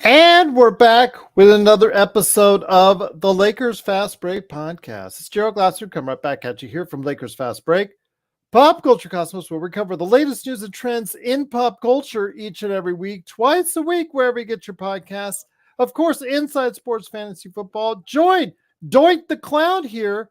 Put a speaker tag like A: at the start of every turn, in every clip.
A: And we're back with another episode of the Lakers Fast Break podcast. It's Gerald Glasser coming right back at you here from Lakers Fast Break, Pop Culture Cosmos, where we cover the latest news and trends in pop culture each and every week, twice a week, wherever you get your podcasts. Of course, Inside Sports Fantasy Football. Join Doink the Clown here.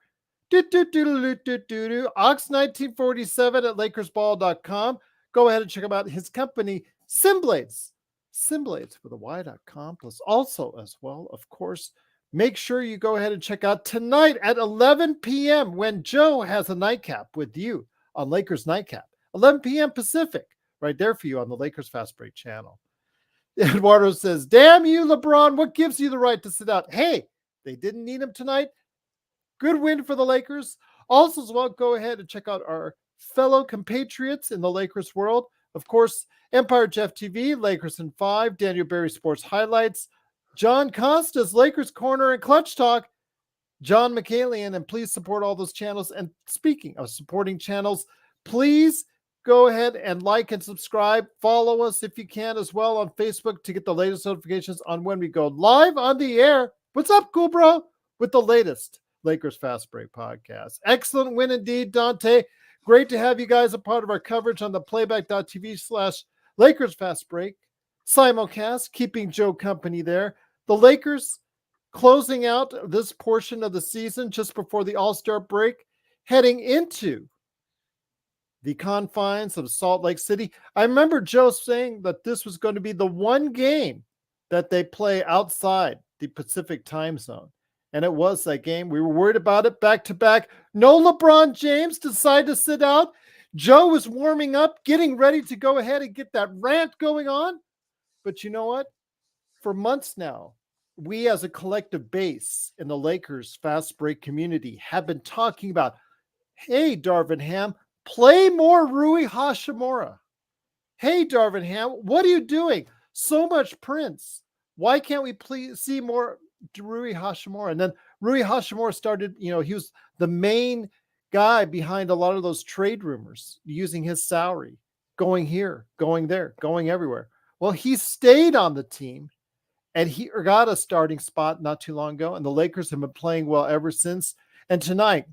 A: Ox1947 at LakersBall.com. Go ahead and check out his company, Simblades. Simblades with a Y.com. Plus also as well, of course, make sure you go ahead and check out tonight at 11 p.m. when Joe has a nightcap with you on Lakers Nightcap. 11 p.m. Pacific, right there for you on the Lakers Fast Break channel. Eduardo says, damn you, LeBron. What gives you the right to sit out? Hey, they didn't need him tonight. Good win for the Lakers. Also as well, go ahead and check out our fellow compatriots in the Lakers world. Of course, Empire Jeff TV, Lakers in 5, Daniel Berry Sports Highlights, John Costa's Lakers Corner and Clutch Talk, John McCalian, and please support all those channels. And speaking of supporting channels, please go ahead and like and subscribe. Follow us if you can as well on Facebook to get the latest notifications on when we go live on the air. What's up, cool bro? With the latest Lakers Fast Break podcast. Excellent win indeed, Dante. Great to have you guys a part of our coverage on the playback.tv/Lakers Fast Break simulcast, keeping Joe company there. The Lakers closing out this portion of the season just before the All-Star break, heading into the confines of Salt Lake City. I remember Joe saying that this was going to be the one game that they play outside the Pacific time zone. And it was that game. We were worried about it back to back. No LeBron James decided to sit out. Joe was warming up, getting ready to go ahead and get that rant going on. But you know what? For months now, we as a collective base in the Lakers Fast Break community have been talking about, hey, Darvin Ham, play more Rui Hachimura. Hey, Darvin Ham, what are you doing? So much Prince. Why can't we please see more Rui Hachimura? And then Rui Hachimura started, he was the main guy behind a lot of those trade rumors, using his salary, going here, going there, going everywhere. Well, he stayed on the team, and he got a starting spot not too long ago, and the Lakers have been playing well ever since. And tonight,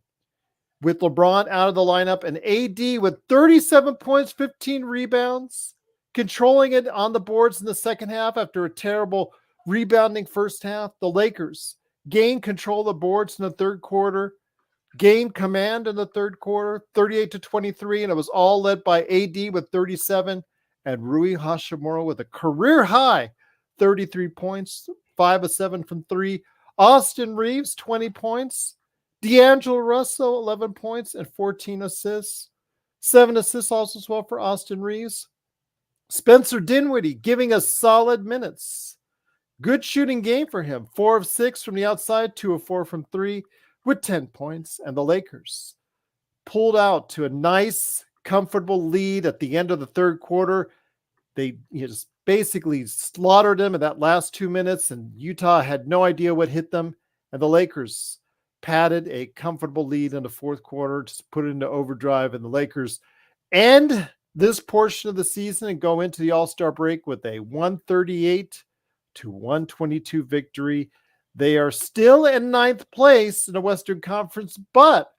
A: with LeBron out of the lineup and AD with 37 points, 15 rebounds, controlling it on the boards in the second half after a terrible rebounding first half, the Lakers gained control of the boards in the third quarter, gained command in the third quarter, 38-23, and it was all led by AD with 37 and Rui Hachimura with a career high 33 points, 5 of 7 from 3. Austin Reeves, 20 points. D'Angelo Russell, 11 points and 14 assists. 7 assists also as well for Austin Reeves. Spencer Dinwiddie giving us solid minutes. Good shooting game for him. 4 of 6 from the outside, 2 of 4 from 3 with 10 points. And the Lakers pulled out to a nice, comfortable lead at the end of the third quarter. They just basically slaughtered them in that last 2 minutes, and Utah had no idea what hit them. And the Lakers padded a comfortable lead in the fourth quarter, just put it into overdrive, and the Lakers end this portion of the season and go into the All-Star break with a 138-122 victory. They are still in ninth place in the Western Conference, but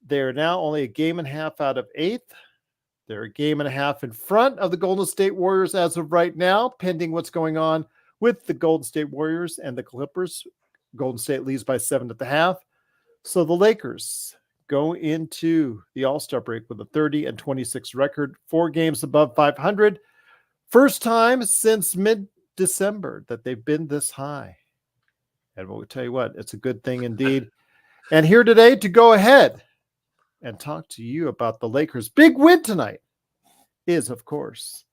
A: they are now only a game and a half out of eighth. They're a game and a half in front of the Golden State Warriors as of right now, pending what's going on with the Golden State Warriors and the Clippers. Golden State leads by 7.5. So the Lakers go into the All-Star break with a 30-26 record, 4 games above 500. First time since mid-December that they've been this high. And we'll tell you what, it's a good thing indeed. And here today to go ahead and talk to you about the Lakers' big win tonight is, of course,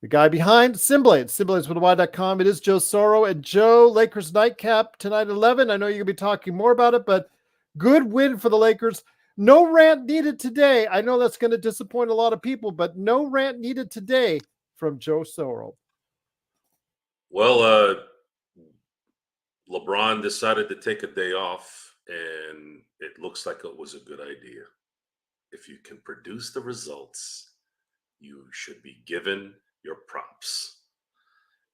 A: the guy behind Simblades, Simblades with a Y.com. It is Joe Soro. And Joe, Lakers nightcap tonight at 11. I know you're going to be talking more about it, but good win for the Lakers. No rant needed today. I know that's going to disappoint a lot of people, but no rant needed today from Joe Soro.
B: Well, LeBron decided to take a day off, and it looks like it was a good idea. If you can produce the results, you should be given your props.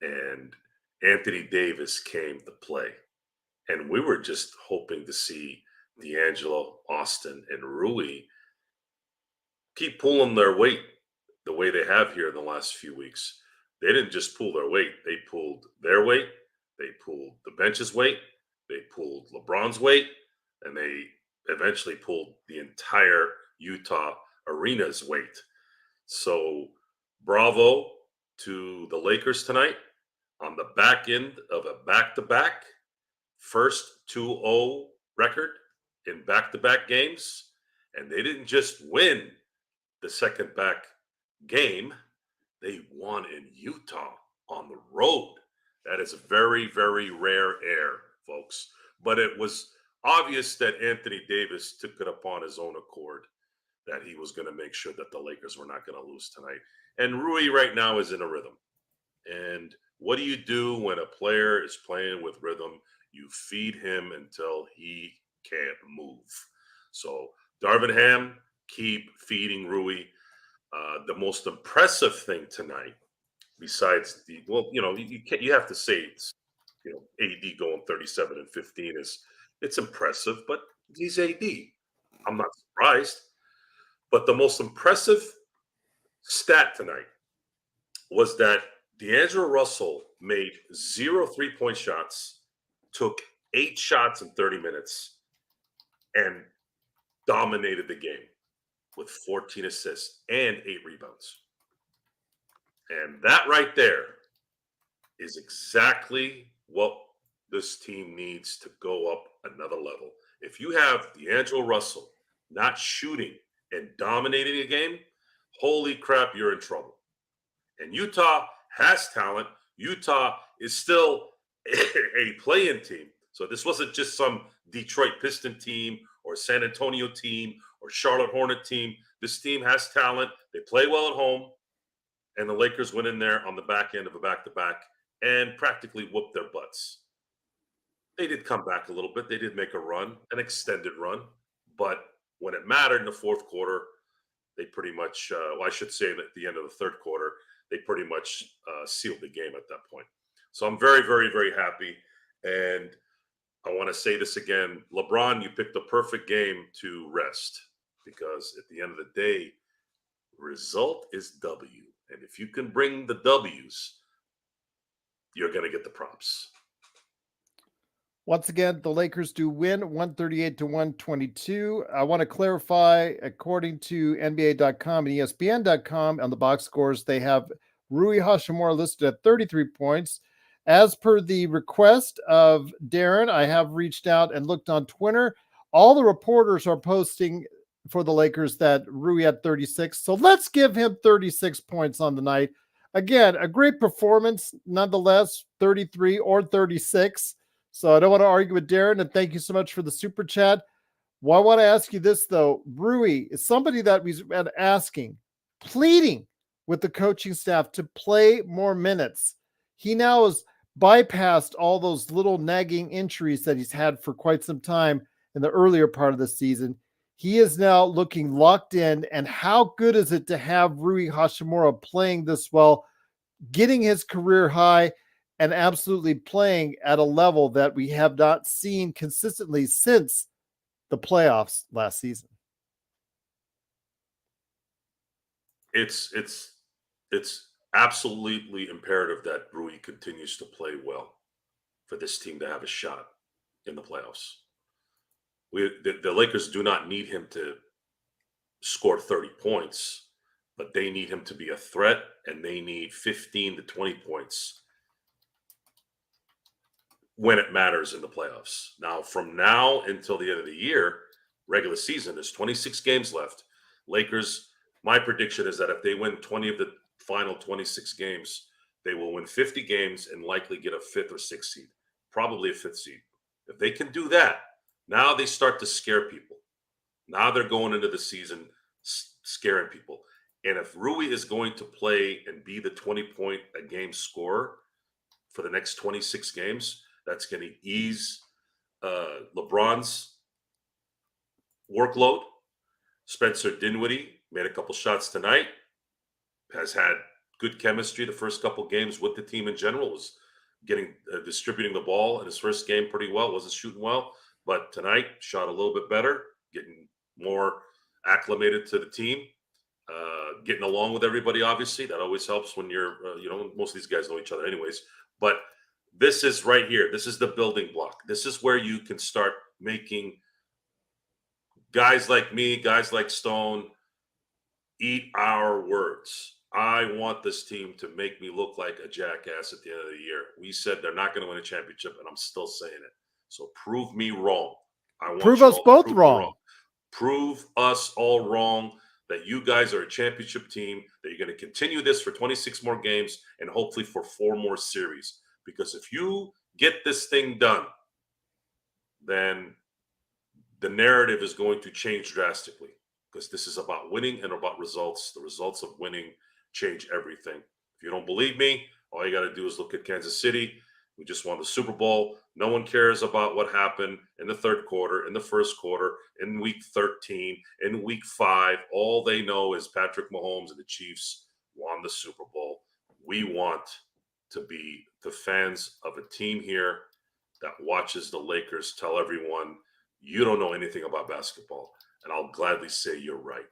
B: And Anthony Davis came to play. And we were just hoping to see D'Angelo, Austin, and Rui keep pulling their weight the way they have here in the last few weeks. They didn't just pull their weight, they pulled their weight, they pulled the bench's weight, they pulled LeBron's weight, and they eventually pulled the entire Utah arena's weight. So, bravo to the Lakers tonight on the back end of a back to back, first 2-0 record in back to back games. And they didn't just win the second back game, they won in Utah on the road. That is very, very rare air, folks. But it was obvious that Anthony Davis took it upon his own accord that he was going to make sure that the Lakers were not going to lose tonight. And Rui right now is in a rhythm. And what do you do when a player is playing with rhythm? You feed him until he can't move. So, Darvin Ham, keep feeding Rui. The most impressive thing tonight, besides you have to say it's AD going 37 and 15 it's impressive, but he's AD. I'm not surprised. But the most impressive stat tonight was that D'Angelo Russell made 0 3-point shots, took 8 shots in 30 minutes, and dominated the game with 14 assists and 8 rebounds. And that right there is exactly what this team needs to go up another level. If you have D'Angelo Russell not shooting and dominating a game, holy crap, you're in trouble. And Utah has talent. Utah is still a play-in team. So this wasn't just some Detroit Piston team or San Antonio team or Charlotte Hornet team. This team has talent. They play well at home. And the Lakers went in there on the back end of a back-to-back and practically whooped their butts. They did come back a little bit. They did make a run, an extended run. But when it mattered in the fourth quarter, they pretty much, I should say at the end of the third quarter, they pretty much sealed the game at that point. So I'm very, very, very happy. And I want to say this again. LeBron, you picked the perfect game to rest because at the end of the day, result is W. And if you can bring the W's, you're going to get the props.
A: Once again, the Lakers do win 138-122. I want to clarify, according to NBA.com and ESPN.com on the box scores, they have Rui Hachimura listed at 33 points. As per the request of Darren, I have reached out and looked on Twitter. All the reporters are posting for the Lakers that Rui had 36. So let's give him 36 points on the night. Again, a great performance, nonetheless, 33 or 36. So I don't want to argue with Darren, and thank you so much for the super chat. Well, I want to ask you this, though. Rui is somebody that we've been asking, pleading with the coaching staff to play more minutes. He now has bypassed all those little nagging injuries that he's had for quite some time in the earlier part of the season. He is now looking locked in, and how good is it to have Rui Hachimura playing this well, getting his career high, and absolutely playing at a level that we have not seen consistently since the playoffs last season.
B: It's absolutely imperative that Rui continues to play well for this team to have a shot in the playoffs. The Lakers do not need him to score 30 points, but they need him to be a threat, and they need 15 to 20 points when it matters in the playoffs. Now, from now until the end of the year, regular season, there's 26 games left. Lakers, my prediction is that if they win 20 of the final 26 games, they will win 50 games and likely get a 5th or 6th seed, probably a 5th seed. If they can do that, now they start to scare people. Now they're going into the season scaring people. And if Rui is going to play and be the 20-point-a-game scorer for the next 26 games, that's going to ease LeBron's workload. Spencer Dinwiddie made a couple shots tonight, has had good chemistry the first couple games with the team in general, was distributing the ball in his first game pretty well. Wasn't shooting well, but tonight shot a little bit better, getting more acclimated to the team, getting along with everybody. Obviously, that always helps when you're, most of these guys know each other anyways. But this is right here. This is the building block. This is where you can start making guys like me, guys like Stone, eat our words. I want this team to make me look like a jackass at the end of the year. We said they're not going to win a championship, and I'm still saying it. So prove me wrong. I want
A: Prove
B: you
A: us
B: all to
A: both
B: prove me
A: wrong.
B: Prove us all wrong that you guys are a championship team, that you're going to continue this for 26 more games and hopefully for 4 more series. Because if you get this thing done, then the narrative is going to change drastically, because this is about winning and about results. The results of winning change everything. If you don't believe me, all you got to do is look at Kansas City. We just won the Super Bowl. No one cares about what happened in the third quarter, in the first quarter, in week 13, in week 5. All they know is Patrick Mahomes and the Chiefs won the Super Bowl. We want to be the fans of a team here that watches the Lakers tell everyone, you don't know anything about basketball. And I'll gladly say you're right.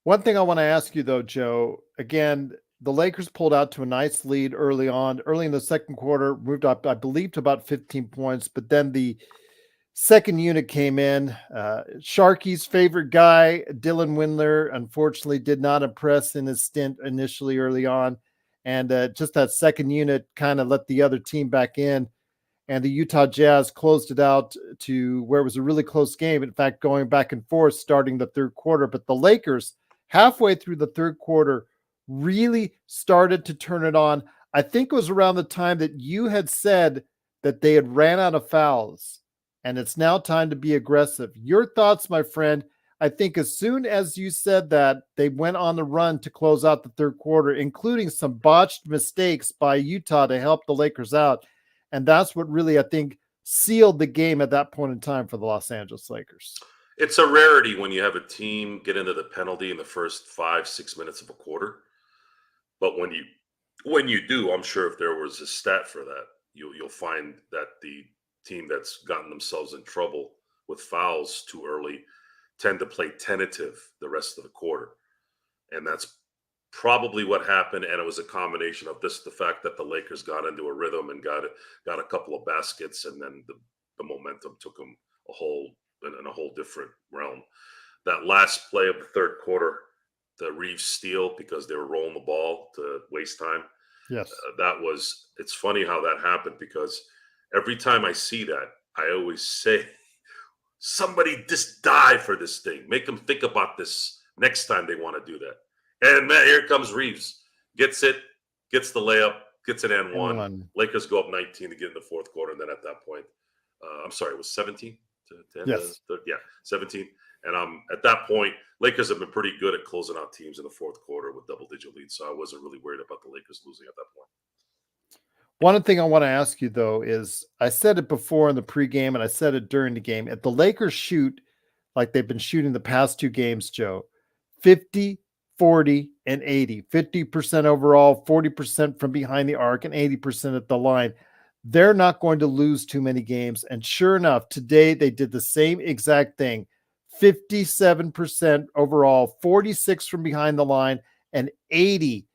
A: One thing I want to ask you, though, Joe, again, the Lakers pulled out to a nice lead early in the second quarter, moved up, I believe, to about 15 points. But then the second unit came in. Sharky's favorite guy, Dylan Windler, unfortunately did not impress in his stint initially early on. And just that second unit kind of let the other team back in. And the Utah Jazz closed it out to where it was a really close game. In fact, going back and forth starting the third quarter. But the Lakers, halfway through the third quarter, really started to turn it on. I think it was around the time that you had said that they had ran out of fouls, and it's now time to be aggressive. Your thoughts, my friend? I think as soon as you said that, they went on the run to close out the third quarter, including some botched mistakes by Utah to help the Lakers out. And that's what really, I think, sealed the game at that point in time for the Los Angeles Lakers.
B: It's a rarity when you have a team get into the penalty in the first 5-6 minutes of a quarter. But when you do, I'm sure if there was a stat for that, you'll find that the team that's gotten themselves in trouble with fouls too early tend to play tentative the rest of the quarter. And that's probably what happened. And it was a combination of the fact that the Lakers got into a rhythm and got a couple of baskets, and then the momentum took them in a whole different realm. That last play of the third quarter, the Reeves steal, because they were rolling the ball to waste time.
A: Yes.
B: It's funny how that happened, because every time I see that, I always say, somebody just die for this thing. Make them think about this next time they want to do that. And man, here comes Reeves. Gets it, gets the layup, gets an and one. Lakers go up 19 to get in the fourth quarter. And then at that point, I'm sorry, it was 17?
A: Yes.
B: 17. And at that point, Lakers have been pretty good at closing out teams in the fourth quarter with double-digit leads. So I wasn't really worried about the Lakers losing at that point.
A: One thing I want to ask you, though, is I said it before in the pregame and I said it during the game. If the Lakers shoot like they've been shooting the past 2 games, Joe, 50, 40, and 80, 50% overall, 40% from behind the arc, and 80% at the line, they're not going to lose too many games. And sure enough, today they did the same exact thing. 57% overall, 46 from behind the line, and 80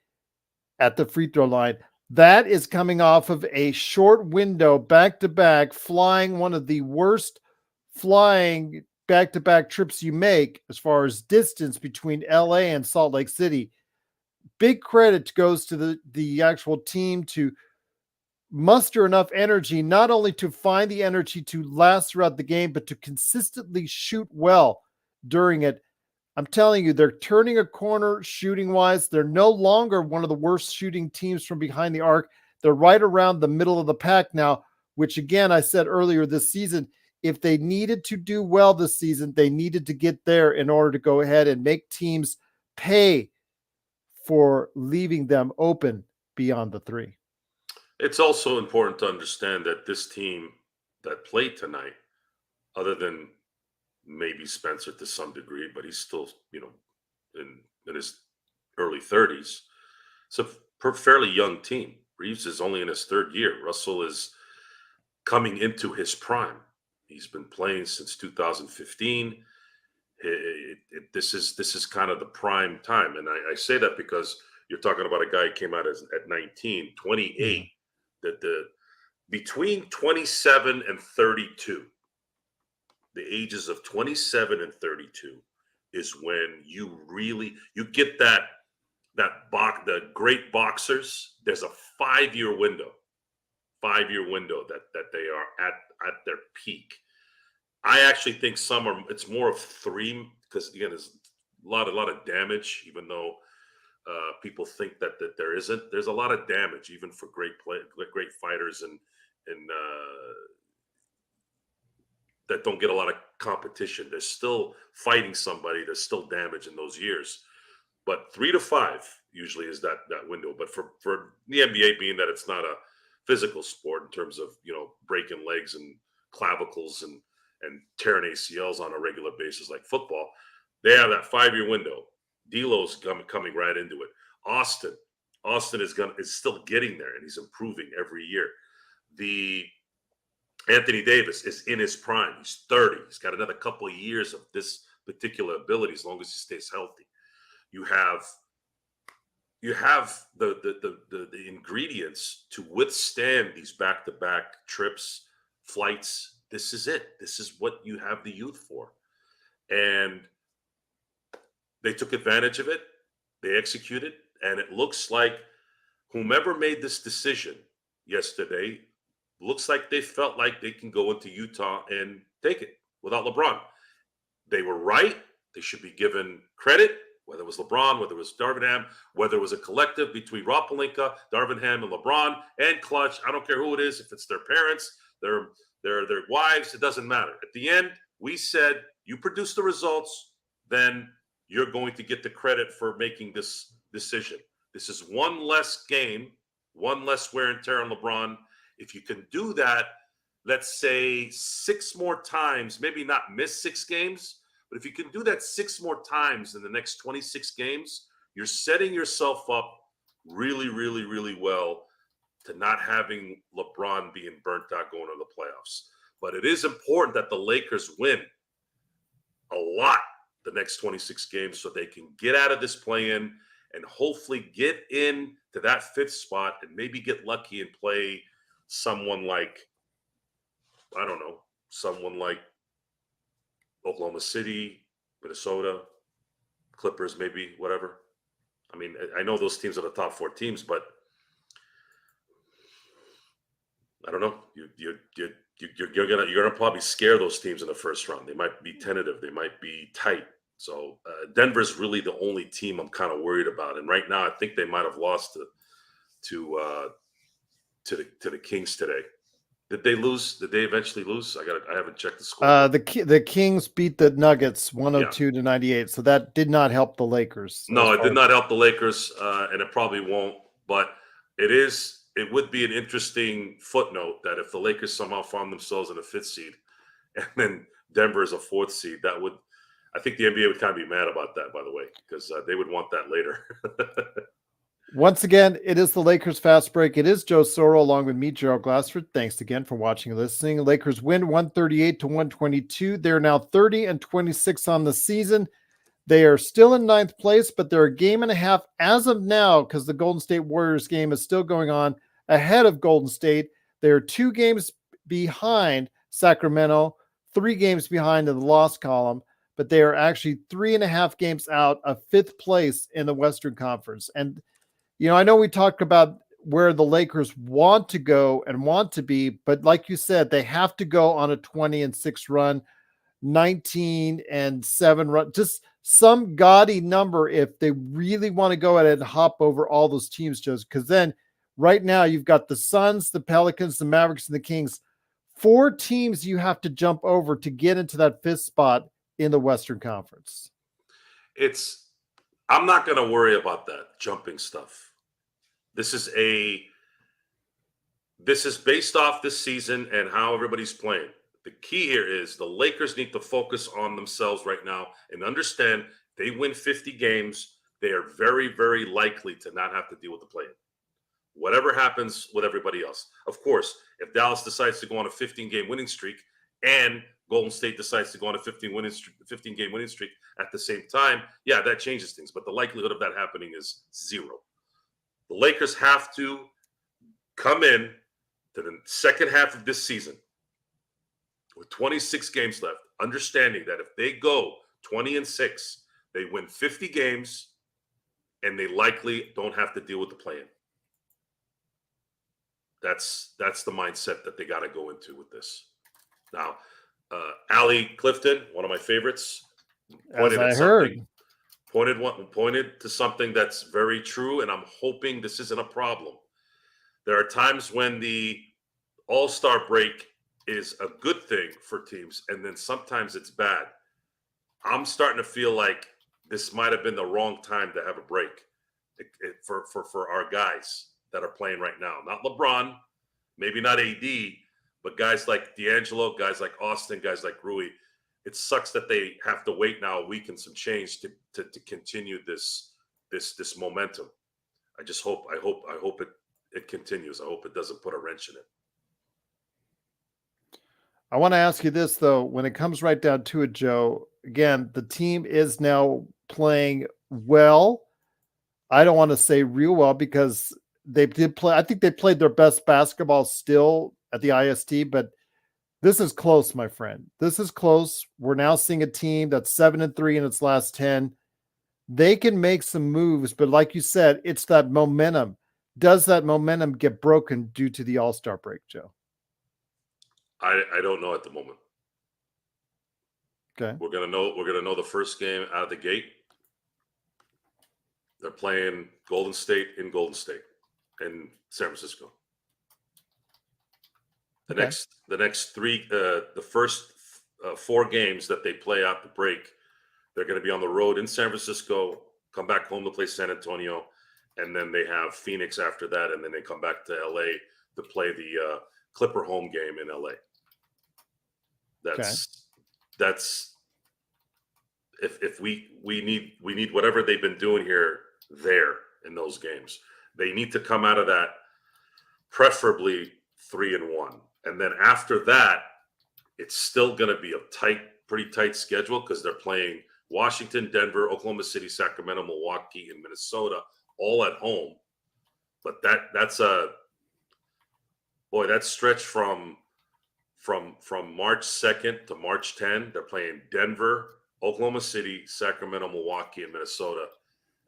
A: at the free throw line. That is coming off of a short window, back-to-back, flying one of the worst flying back-to-back trips you make as far as distance between LA and Salt Lake City. Big credit goes to the actual team to muster enough energy, not only to find the energy to last throughout the game, but to consistently shoot well during it. I'm telling you, they're turning a corner shooting-wise. They're no longer one of the worst shooting teams from behind the arc. They're right around the middle of the pack now, which, again, I said earlier this season, if they needed to do well this season, they needed to get there in order to go ahead and make teams pay for leaving them open beyond the 3.
B: It's also important to understand that this team that played tonight, other than maybe Spencer to some degree, but he's still, in his early 30s. It's a fairly young team, Reeves is only in his third year. Russell is coming into his prime. He's been playing since 2015. This is kind of the prime time. And I say that because you're talking about a guy who came out at 19, 28, that between 27 and 32, the ages of 27 and 32 is when you get the great boxers. There's a 5-year window that they are at their peak. I actually think it's more of 3, because again, there's a lot of damage, even though people think that there isn't. There's a lot of damage, even for great fighters and that don't get a lot of competition. They're still fighting somebody. There's still damage in those years. But 3 to 5 usually is that window. But for the NBA, being that it's not a physical sport in terms of breaking legs and clavicles and tearing ACLs on a regular basis like football, they have that 5-year window. D'Lo's coming right into it. Austin is still getting there, and he's improving every year. The Anthony Davis is in his prime. He's 30. He's got another couple of years of this particular ability as long as he stays healthy. You have the ingredients to withstand these back-to-back trips, flights. This is it. This is what you have the youth for. And they took advantage of it. They executed. And it looks like whomever made this decision yesterday, looks like they felt like they can go into Utah and take it without LeBron. They were right. They should be given credit, whether it was LeBron, whether it was Darvin Ham, whether it was a collective between Rob Pelinka, Darvin Ham, and LeBron, and Clutch. I don't care who it is. If it's their parents, their wives, it doesn't matter. At the end, we said, you produce the results, then you're going to get the credit for making this decision. This is one less game, one less wear and tear on LeBron. If you can do that, let's say 6 more times, maybe not miss 6 games, but if you can do that 6 more times in the next 26 games, you're setting yourself up really, really, really well to not having LeBron being burnt out going to the playoffs. But it is important that the Lakers win a lot the next 26 games so they can get out of this play-in and hopefully get in to that 5th spot and maybe get lucky and play someone like, I don't know, someone like Oklahoma City, Minnesota, Clippers, maybe, whatever. I mean, I know those teams are the top 4 teams, but I don't know. You're gonna probably scare those teams in the first round. They might be tentative. They might be tight. So Denver's really the only team I'm kind of worried about. And right now, I think they might have lost to the Kings today. Did they lose? Did they eventually lose? I haven't checked the score.
A: The Kings beat the Nuggets 102-98, so that did not help the Lakers.
B: No, it did not help the Lakers, and it probably won't. But it would be an interesting footnote that if the Lakers somehow found themselves in a 5th seed, and then Denver is a 4th seed, I think the NBA would kind of be mad about that, by the way, because they would want that later.
A: Once again, it is the Lakers Fast Break. It is Joe Soro along with me, Gerald Glassford. Thanks again for watching and listening. Lakers win 138-122. They're now 30-26 on the season. They are still in 9th place, but they're a game and a half as of now because the Golden State Warriors game is still going on ahead of Golden State. They're 2 games behind Sacramento, 3 games behind in the loss column, but they are actually 3.5 games out of 5th place in the Western Conference. And I know we talked about where the Lakers want to go and want to be, but like you said, they have to go on a 20-6 run, 19-7 run, just some gaudy number if they really want to go ahead and hop over all those teams, Joe, because then right now you've got the Suns, the Pelicans, the Mavericks, and the Kings. 4 teams you have to jump over to get into that 5th spot in the Western Conference.
B: I'm not going to worry about that jumping stuff. This is based off this season and how everybody's playing. The key here is the Lakers need to focus on themselves right now and understand they win 50 games. They are very, very likely to not have to deal with the play-in. whatever happens with everybody else. Of course, if Dallas decides to go on a 15-game winning streak and Golden State decides to go on a 15-game winning streak at the same time, yeah, that changes things. But the likelihood of that happening is zero. The Lakers have to come in to the second half of this season with 26 games left, understanding that if they go 20-6, they win 50 games, and they likely don't have to deal with the play-in. That's the mindset that they got to go into with this. Now, Allie Clifton, one of my favorites,
A: As I heard,
B: pointed to something that's very true, and I'm hoping this isn't a problem. There are times when the All-Star break is a good thing for teams, and then sometimes it's bad. I'm starting to feel like this might have been the wrong time to have a break for our guys that are playing right now. Not LeBron, maybe not AD, but guys like D'Angelo, guys like Austin, guys like Rui. It sucks that they have to wait now a week and some change to continue this momentum. I hope it continues. I hope it doesn't put a wrench in it.
A: I want to ask you this, though. When it comes right down to it, Joe, again, the team is now playing well. I don't want to say real well because they did play. I think they played their best basketball still at the IST, but this is close, my friend. This is close. We're now seeing a team that's 7-3 in its last 10. They can make some moves, but like you said, it's that momentum. Does that momentum get broken due to the All-Star break, Joe?
B: I don't know at the moment.
A: Okay.
B: We're gonna know the first game out of the gate. They're playing Golden State in San Francisco. The next three, the first 4 games that they play out the break, they're going to be on the road in San Francisco, come back home to play San Antonio, and then they have Phoenix after that, and then they come back to LA to play the Clipper home game in LA. That's if we need whatever they've been doing here there in those games. They need to come out of that preferably 3-1. And then after that, it's still going to be a pretty tight schedule because they're playing Washington, Denver, Oklahoma City, Sacramento, Milwaukee, and Minnesota all at home. But that's that stretch from March 2nd to March 10, they're playing Denver, Oklahoma City, Sacramento, Milwaukee, and Minnesota.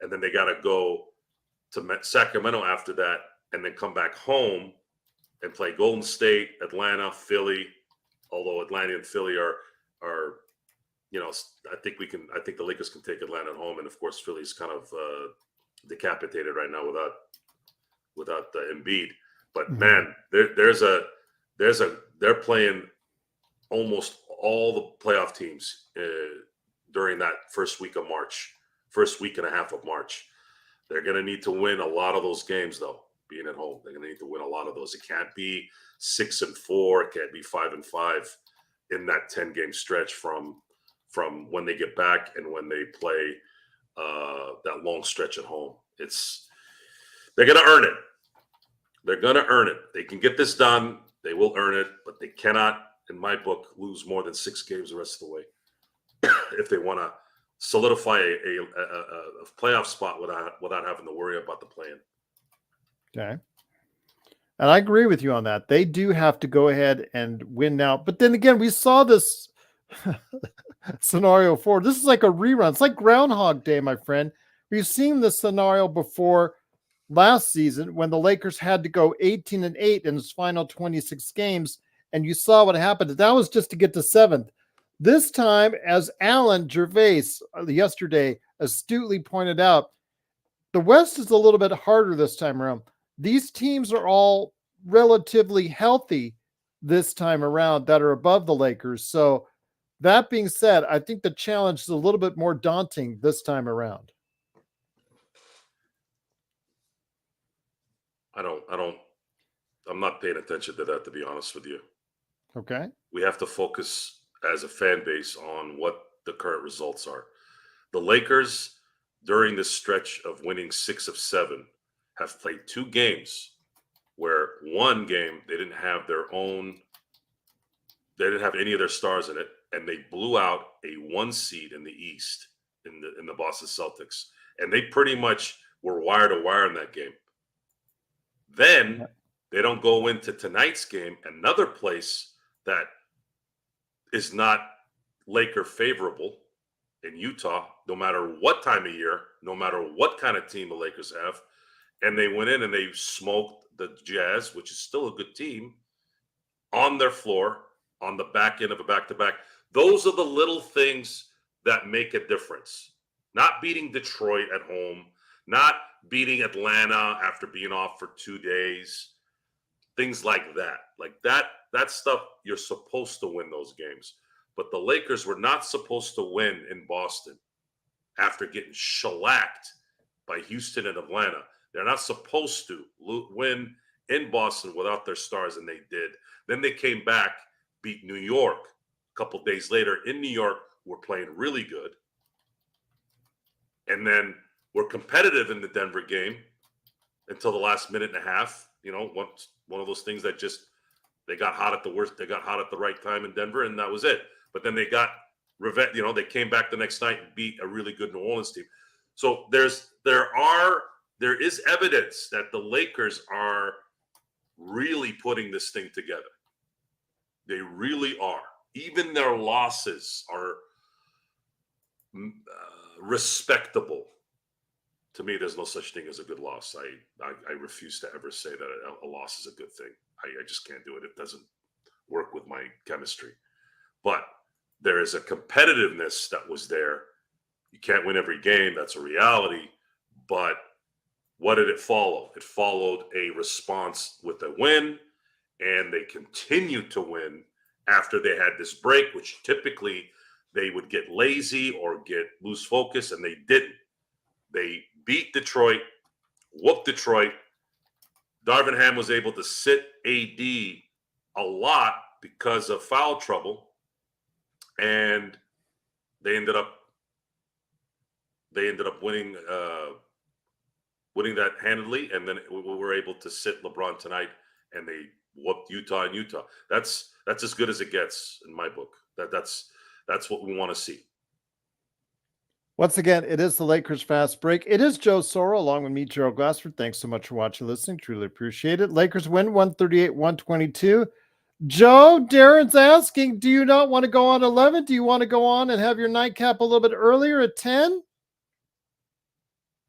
B: And then they got to go to Sacramento after that and then come back home and play Golden State, Atlanta, Philly. Although Atlanta and Philly are I think the Lakers can take Atlanta at home, and of course Philly's kind of decapitated right now without Embiid. But man, they're playing almost all the playoff teams during that first week and a half of March. They're going to need to win a lot of those games, though. Being at home, they're going to need to win a lot of those. It can't be 6-4. It can't be 5-5 in that 10-game stretch from when they get back and when they play that long stretch at home. They're going to earn it. They're going to earn it. They can get this done. They will earn it, but they cannot, in my book, lose more than 6 games the rest of the way if they want to solidify a playoff spot without having to worry about the play-in.
A: Okay. And I agree with you on that. They do have to go ahead and win now. But then again, we saw this scenario before. This is like a rerun. It's like Groundhog Day, my friend. We've seen this scenario before last season when the Lakers had to go 18-8 in its final 26 games. And you saw what happened. That was just to get to 7th. This time, as Alan Gervais yesterday astutely pointed out, the West is a little bit harder this time around. These teams are all relatively healthy this time around that are above the Lakers. So that being said, I think the challenge is a little bit more daunting this time around.
B: I'm not paying attention to that, to be honest with you.
A: Okay.
B: We have to focus as a fan base on what the current results are. The Lakers, during this stretch of winning 6 of 7, have played 2 games one game, they didn't have any of their stars in it, and they blew out a 1 seed in the East in the Boston Celtics, and they pretty much were wire to wire in that game. Then they don't go into tonight's game, another place that is not Laker favorable in Utah, no matter what time of year, no matter what kind of team the Lakers have. And they went in and they smoked the Jazz, which is still a good team, on their floor on the back end of a back-to-back. Those are the little things that make a difference. Not beating Detroit at home, not beating Atlanta after being off for 2 days, things like that. Like that stuff, you're supposed to win those games. But the Lakers were not supposed to win in Boston after getting shellacked by Houston and Atlanta. They're not supposed to win in Boston without their stars, and they did. Then they came back, beat New York a couple days later. In New York, we're playing really good. And then we're competitive in the Denver game until the last minute and a half. You know, one of those things that just they got hot at the worst. They got hot at the right time in Denver, and that was it. But then they got revenge. You know, they came back the next night and beat a really good New Orleans team. So there is evidence that the Lakers are really putting this thing together. They really are. Even their losses are respectable. To me, there's no such thing as a good loss. I refuse to ever say that a loss is a good thing. I just can't do it. It doesn't work with my chemistry. But there is a competitiveness that was there. You can't win every game. That's a reality. But what did it follow? It followed a response with a win, and they continued to win after they had this break, which typically they would get lazy or lose focus, and they didn't. They beat Detroit, whooped Detroit. Darvin Ham was able to sit AD a lot because of foul trouble, and they ended up winning that handily, and then we were able to sit LeBron tonight, and they whooped Utah in Utah. That's as good as it gets in my book. That's what we want to see.
A: Once again, it is the Lakers Fast Break. It is Joe Soro along with me, Gerald Glassford. Thanks so much for watching, listening. Truly appreciate it. Lakers win 138-122. Joe, Darren's asking, do you not want to go on 11? Do you want to go on and have your nightcap a little bit earlier at 10?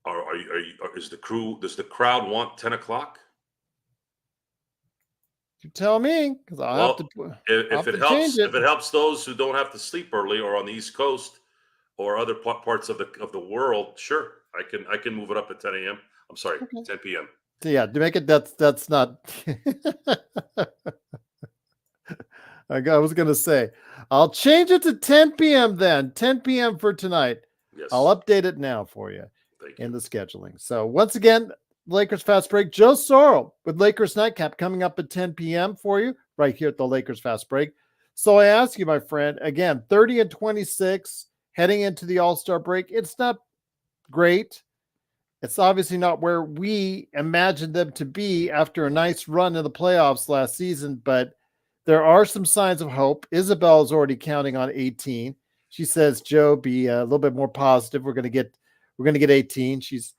B: Does the crowd want 10 o'clock?
A: You tell me, because I'll have to
B: if it helps those who don't have to sleep early or on the East Coast or other parts of the world, sure, I can move it up at 10 a.m. I'm sorry, okay. 10 p.m.
A: Yeah, to make it that's not. I was going to say, I'll change it to 10 p.m. then. 10 p.m. for tonight.
B: Yes.
A: I'll update it now for you in the scheduling. So once again, Lakers Fast Break. Joe Soro with Lakers Nightcap coming up at 10 p.m. for you right here at the Lakers Fast Break. So I ask you, my friend, again, 30-26 heading into the All-Star break. It's not great. It's obviously not where we imagined them to be after a nice run in the playoffs last season, but there are some signs of hope. Isabel is already counting on 18. She says, Joe, be a little bit more positive. We're going to get 18. She's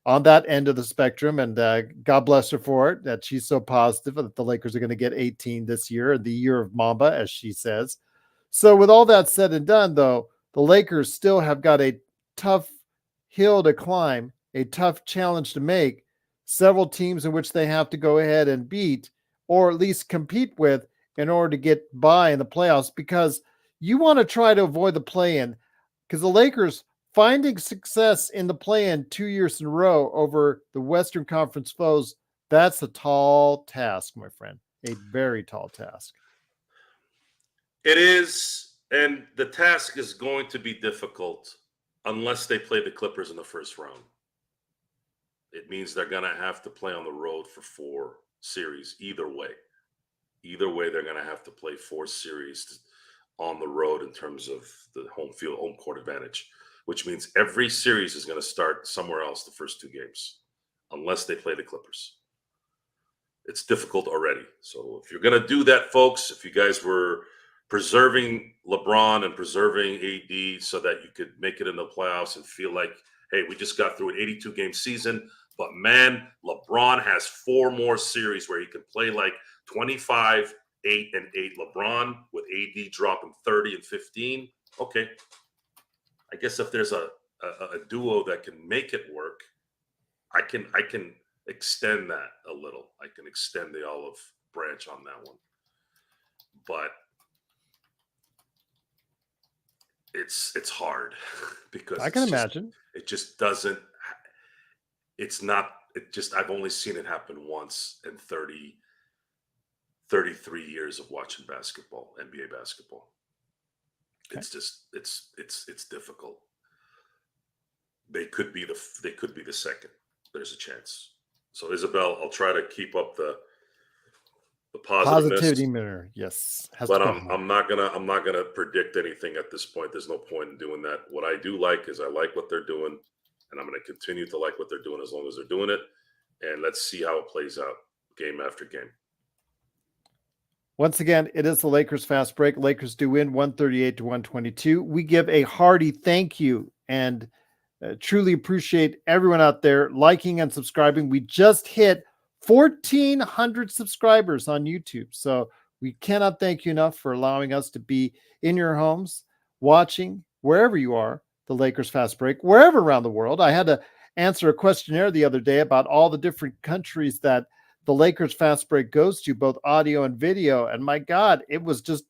A: on that end of the spectrum, and God bless her for it, that she's so positive that the Lakers are going to get 18 this year, the year of Mamba, as she says. So with all that said and done, though, the Lakers still have got a tough hill to climb, a tough challenge to make, several teams in which they have to go ahead and beat or at least compete with in order to get by in the playoffs, because you want to try to avoid the play-in, because the Lakers finding success in the play-in 2 years in a row over the Western Conference foes, that's a tall task, my friend, a very tall task.
B: It is, and the task is going to be difficult unless they play the Clippers in the first round. It means they're going to have to play on the road for 4 series either way. Either way, they're going to have to play 4 series on the road in terms of the home court advantage, which means every series is going to start somewhere else the first 2 games, unless they play the Clippers. it's difficult already. So if you're going to do that, folks, if you guys were preserving LeBron and preserving AD so that you could make it in the playoffs and feel like, hey, we just got through an 82-game season, but man, LeBron has 4 more series where he can play like 25, 8, and 8. LeBron with AD dropping 30 and 15. Okay. I guess if there's a duo that can make it work, I can extend that a little. I can extend the olive branch on that one. But it's hard because
A: I can imagine.
B: It just doesn't. It's not. It just. I've only seen it happen once in 33 years of watching basketball, NBA basketball.
A: Okay.
B: It's just. It's difficult. They could be the second. There's a chance. So Isabel, I'll try to keep up the
A: Positivity mirror, yes.
B: But I'm not gonna predict anything at this point. There's no point in doing that. What I do like is I like what they're doing, and I'm gonna continue to like what they're doing as long as they're doing it. And let's see how it plays out game after game.
A: Once again, it is the Lakers fast break. Lakers do win 138-122. We give a hearty thank you and truly appreciate everyone out there liking and subscribing. We just hit 1,400 subscribers on YouTube. So we cannot thank you enough for allowing us to be in your homes, watching wherever you are, the Lakers fast break, wherever around the world. I had to answer a questionnaire the other day about all the different countries that the Lakers fast break goes to, both audio and video. And my God, it was just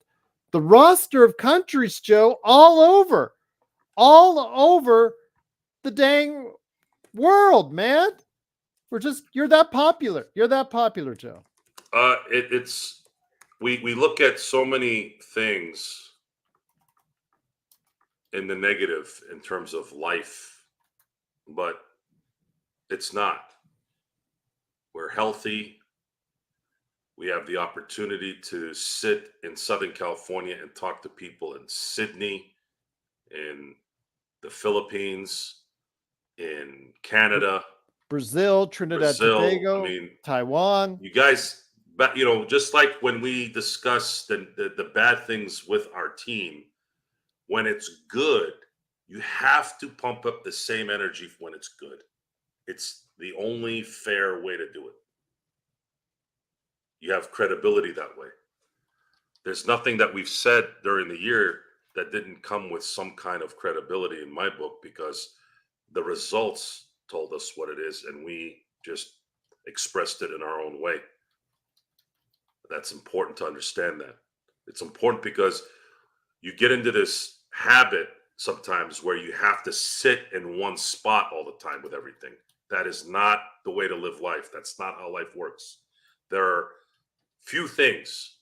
A: the roster of countries, Joe, all over the dang world, man. You're that popular. You're that popular, Joe.
B: We look at so many things in the negative in terms of life, but it's not. We're healthy. We have the opportunity to sit in Southern California and talk to people in Sydney, in the Philippines, in Canada,
A: Brazil, Trinidad, Tobago, Taiwan.
B: You guys, but just like when we discuss the bad things with our team, when it's good, you have to pump up the same energy when it's good. It's the only fair way to do it. You have credibility that way. There's nothing that we've said during the year that didn't come with some kind of credibility in my book, because the results told us what it is and we just expressed it in our own way. That's important to understand that. It's important because you get into this habit sometimes where you have to sit in one spot all the time with everything. That is not the way to live life. That's not how life works. There are few things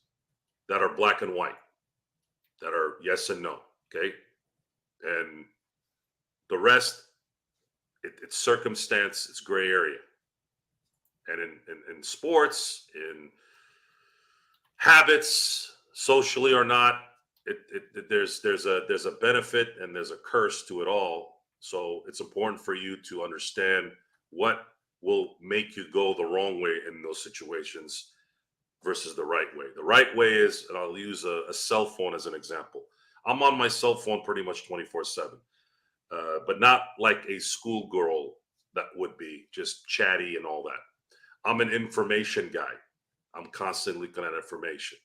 B: that are black and white, that are yes and no, okay? And the rest, it's circumstance, it's gray area. And in sports, in habits, socially or not, there's a benefit and there's a curse to it all. So it's important for you to understand what will make you go the wrong way in those situations versus the right way. The right way is, and I'll use a cell phone as an example. I'm on my cell phone pretty much 24/7, but not like a schoolgirl that would be just chatty and all that. I'm an information guy. I'm constantly looking at information,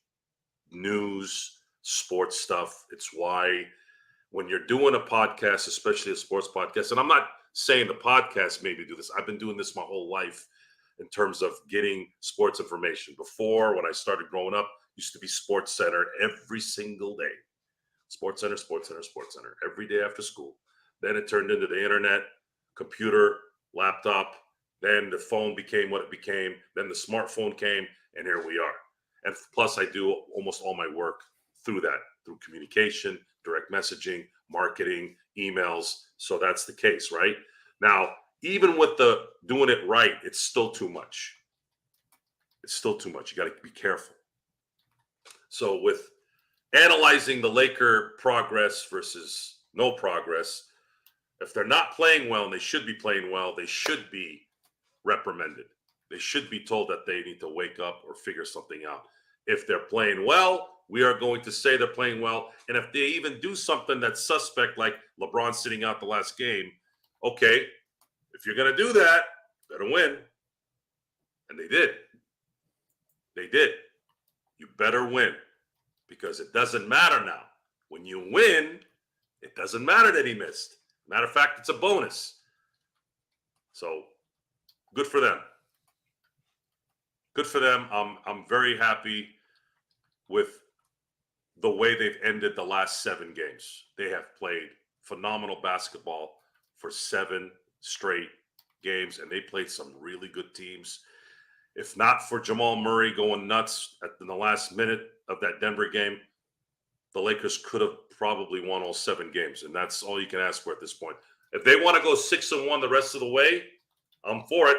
B: news, sports stuff. It's why when you're doing a podcast, especially a sports podcast, and I'm not saying the podcast made me do this. I've been doing this my whole life in terms of getting sports information. Before, when I started growing up, used to be Sports Center every single day. Sports Center, Sports Center, Sports Center, every day after school. Then it turned into the internet, computer, laptop. Then the phone became what it became. Then the smartphone came, and here we are. And plus, I do almost all my work through that, through communication, direct messaging, marketing, emails. So that's the case, right? Now, even with the doing it right, it's still too much. It's still too much. You got to be careful. So with analyzing the Laker progress versus no progress, if they're not playing well and they should be playing well, they should be reprimanded. They should be told that they need to wake up or figure something out. If they're playing well, we are going to say they're playing well. And if they even do something that's suspect, like LeBron sitting out the last game, okay, if you're going to do that, better win. And they did. They did. You better win, because it doesn't matter now. When you win, it doesn't matter that he missed. Matter of fact, it's a bonus. So good for them. Good for them. I'm very happy with the way they've ended the last 7 games. They have played phenomenal basketball for 7 straight games, and they played some really good teams. If not for Jamal Murray going nuts in the last minute of that Denver game, the Lakers could have probably won all 7 games, and that's all you can ask for at this point. If they want to go 6-1 the rest of the way, I'm for it.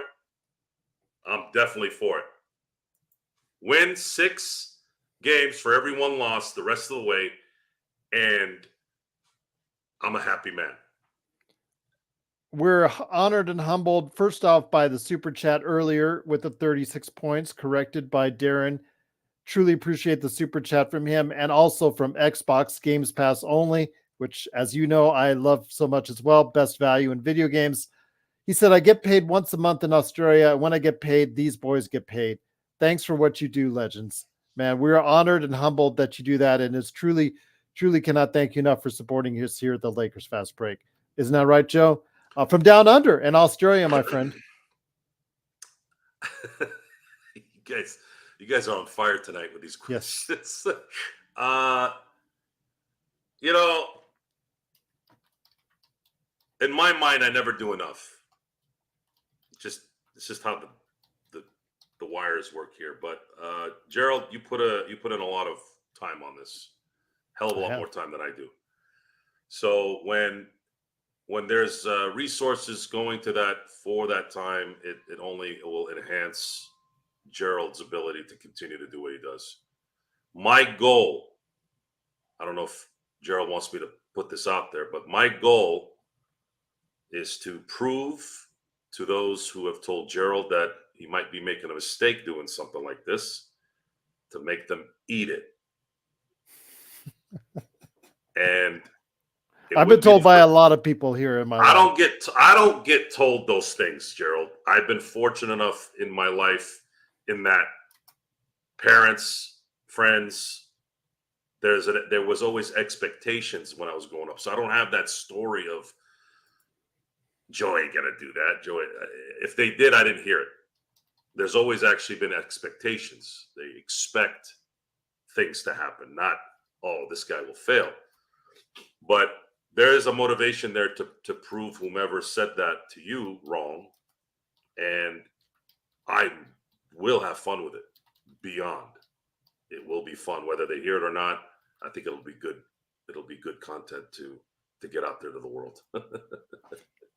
B: I'm definitely for it. Win 6 games for every 1 loss the rest of the way, and I'm a happy man.
A: We're honored and humbled, first off, by the super chat earlier with the 36 points, corrected by Darren. Truly appreciate the super chat from him, and also from Xbox Games Pass Only, which, as you know, I love so much as well. Best value in video games. He said, I get paid once a month in Australia. When I get paid, these boys get paid. Thanks for what you do, legends. Man, we are honored and humbled that you do that, and it's truly cannot thank you enough for supporting us here at the Lakers Fast Break. Isn't that right, Joe? From down under in Australia, my friend.
B: You guys are on fire tonight with these questions.
A: Yes.
B: In my mind, I never do enough. It's just how the wires work here. But Gerald, you put in a lot of time on this. Hell of a lot more time than I do. So when there's resources going to that for that time, it will enhance Gerald's ability to continue to do what he does. My goal, I don't know if Gerald wants me to put this out there, but my goal is to prove to those who have told Gerald that he might be making a mistake doing something like this, to make them eat it. And
A: I've been told by a lot of people here in my life.
B: I don't get told those things, Gerald. I've been fortunate enough in my life in that parents, friends, there was always expectations when I was growing up. So I don't have that story of Joe ain't gonna do that. Joe, if they did, I didn't hear it. There's always actually been expectations. They expect things to happen, not, oh, this guy will fail. But there is a motivation there to prove whomever said that to you wrong. And I will have fun with it beyond. It will be fun, whether they hear it or not. I think it'll be good. It'll be good content to get out there to the world.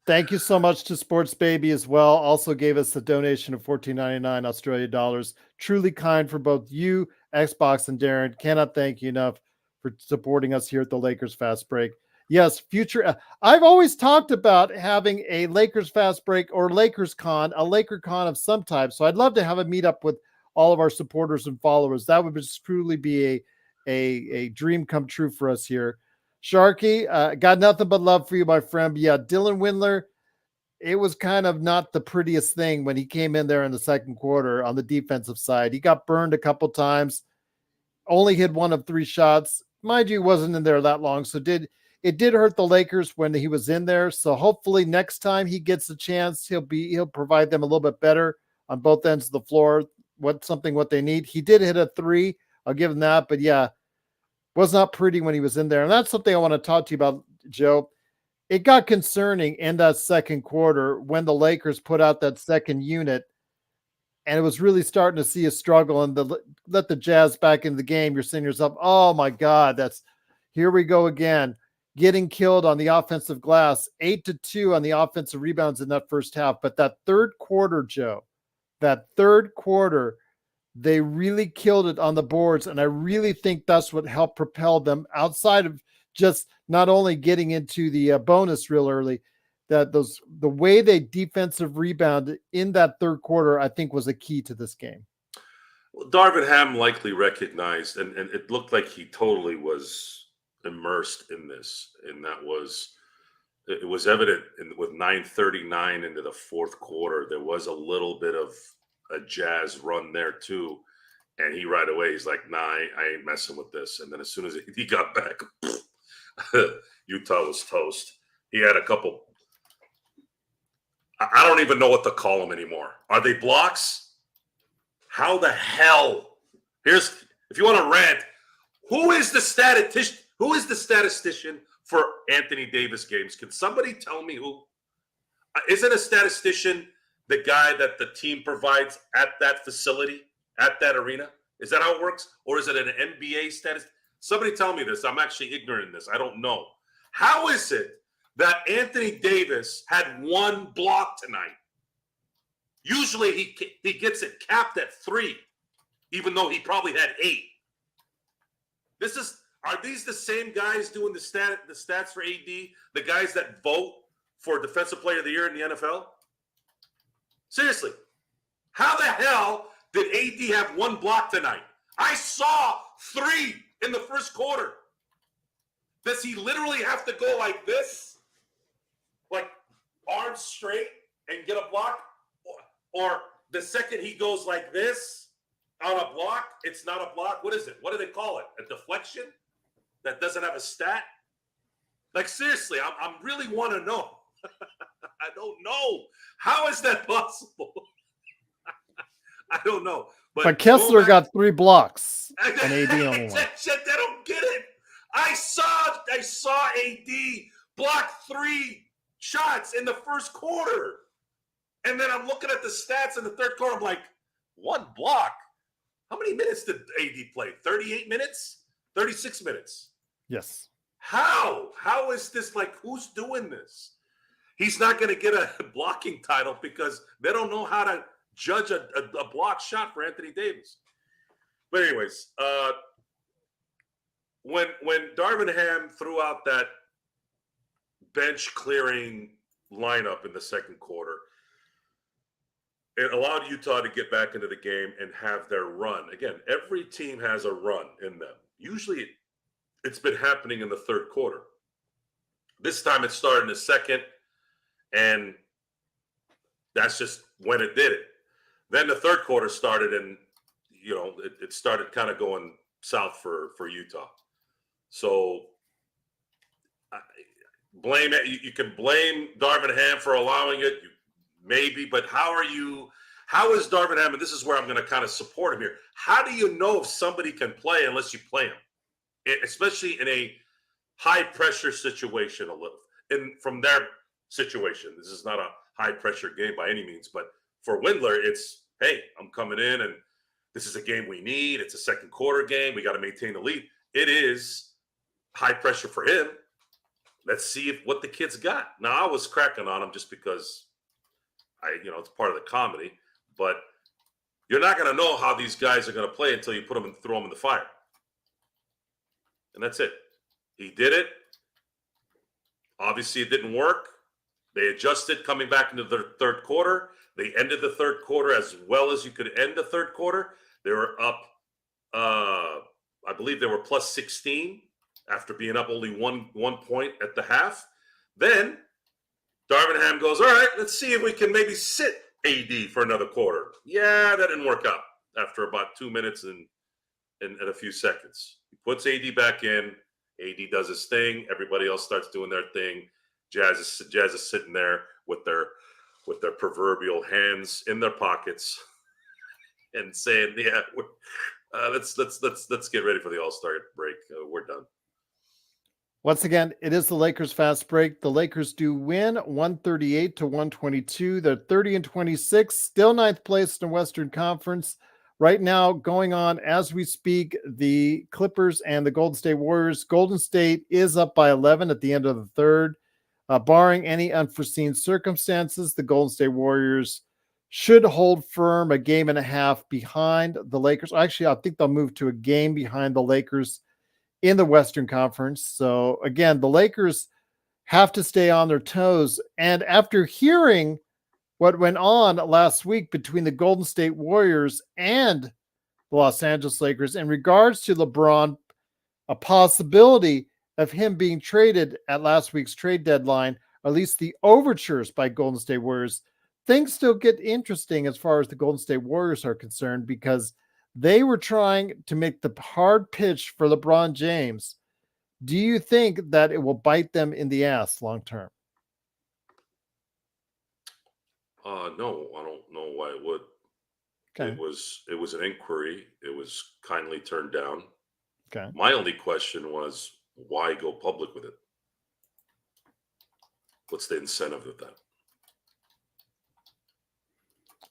A: Thank you so much to Sports Baby as well. Also gave us a donation of $14.99 Australia dollars. Truly kind for both you, Xbox, and Darren. Cannot thank you enough for supporting us here at the Lakers Fast Break. Yes, future. I've always talked about having a Lakers Fast Break or Lakers Con, a Laker Con of some type. So I'd love to have a meetup with all of our supporters and followers. That would just truly be a dream come true for us here. Sharky, got nothing but love for you, my friend. But yeah, Dylan Windler, it was kind of not the prettiest thing when he came in there in the second quarter on the defensive side. He got burned a couple times, only hit 1 of 3 shots. Mind you, he wasn't in there that long, so it did hurt the Lakers when he was in there. So hopefully next time he gets a chance, he'll provide them a little bit better on both ends of the floor. What they need. He did hit a 3. I'll give him that, but yeah, was not pretty when he was in there. And that's something I want to talk to you about, Joe. It got concerning in that second quarter when the Lakers put out that second unit, and it was really starting to see a struggle and let the Jazz back in the game. You're saying to yourself, oh my God, here we go again. Getting killed on the offensive glass, 8-2 on the offensive rebounds in that first half. But that third quarter, Joe, they really killed it on the boards. And I really think that's what helped propel them outside of just not only getting into the bonus real early. the way they defensive rebounded in that third quarter, I think was a key to this game.
B: Well, Darvin Ham likely recognized, and it looked like he totally was immersed in this, and it was evident with 9:39 into the fourth quarter. There was a little bit of a Jazz run there too, and he right away he's like, "Nah, I ain't messing with this." And then as soon as he got back, Utah was toast. He had a couple. I don't even know what to call them anymore. Are they blocks? How the hell? If you want to rant, who is the statistician? Who is the statistician for Anthony Davis games? Can somebody tell me who? Isn't a statistician the guy that the team provides at that facility, at that arena? Is that how it works? Or is it an NBA status? Somebody tell me this. I'm actually ignorant in this. I don't know. How is it that Anthony Davis had one block tonight? Usually he gets it capped at 3, even though he probably had 8. Are these the same guys doing the stats for AD? The guys that vote for Defensive Player of the Year in the NFL? Seriously, how the hell did AD have one block tonight? I saw 3 in the first quarter. Does he literally have to go like this? Like arms straight and get a block? Or the second he goes like this on a block, it's not a block. What is it? What do they call it? A deflection that doesn't have a stat? Like, seriously, I really want to know. I don't know. How is that possible? I don't know.
A: But Kessler got 3 blocks and AD on 1.
B: They don't get it. I saw AD block 3 shots in the first quarter. And then I'm looking at the stats in the third quarter. I'm like, 1 block? How many minutes did AD play? 38 minutes? 36 minutes?
A: Yes.
B: How? How is this like, who's doing this? He's not going to get a blocking title because they don't know how to judge a block shot for Anthony Davis. But anyways, when Darvin Ham threw out that bench clearing lineup in the second quarter, it allowed Utah to get back into the game and have their run. Again, every team has a run in them. Usually it's been happening in the third quarter. This time it started in the second, and that's just when it did it. Then the third quarter started, and it started kind of going south for Utah. So blame it. You can blame Darvin Ham for allowing it. Maybe, but how is Darvin Ham, and this is where I'm going to kind of support him here. How do you know if somebody can play unless you play him? Especially in a high-pressure situation from their situation. This is not a high-pressure game by any means, but for Windler, it's, hey, I'm coming in, and this is a game we need. It's a second quarter game. We got to maintain the lead. It is high pressure for him. Let's see what the kid's got. Now, I was cracking on him just because it's part of the comedy, but you're not going to know how these guys are going to play until you put them and throw them in the fire. And that's it. He did it. Obviously, it didn't work. They adjusted coming back into the third quarter. They ended the third quarter as well as you could end the third quarter. They were up, I believe they were plus 16 after being up only one point at the half. Then Darvin Ham goes, all right, let's see if we can maybe sit AD for another quarter. Yeah, that didn't work out after about 2 minutes and a few seconds. He puts AD back in. AD does his thing. Everybody else starts doing their thing. Jazz is sitting there with their proverbial hands in their pockets and saying, "Yeah, let's get ready for the All-Star break. We're done."
A: Once again, it is the Lakers fast break. The Lakers do win 138-122. They're 30-26, still ninth place in the Western Conference. Right now, going on as we speak, the Clippers and the Golden State Warriors. Golden State is up by 11 at the end of the third. Barring any unforeseen circumstances, the Golden State Warriors should hold firm a game and a half behind the Lakers. Actually, I think they'll move to a game behind the Lakers in the Western Conference. So again, the Lakers have to stay on their toes. And after hearing what went on last week between the Golden State Warriors and the Los Angeles Lakers in regards to LeBron, a possibility of him being traded at last week's trade deadline, or at least the overtures by Golden State Warriors, things still get interesting as far as the Golden State Warriors are concerned, because they were trying to make the hard pitch for LeBron James. Do you think that it will bite them in the ass long term?
B: No, I don't know why it would.
A: Okay.
B: It was an inquiry. It was kindly turned down.
A: Okay.
B: My only question was, why go public with it? What's the incentive of that?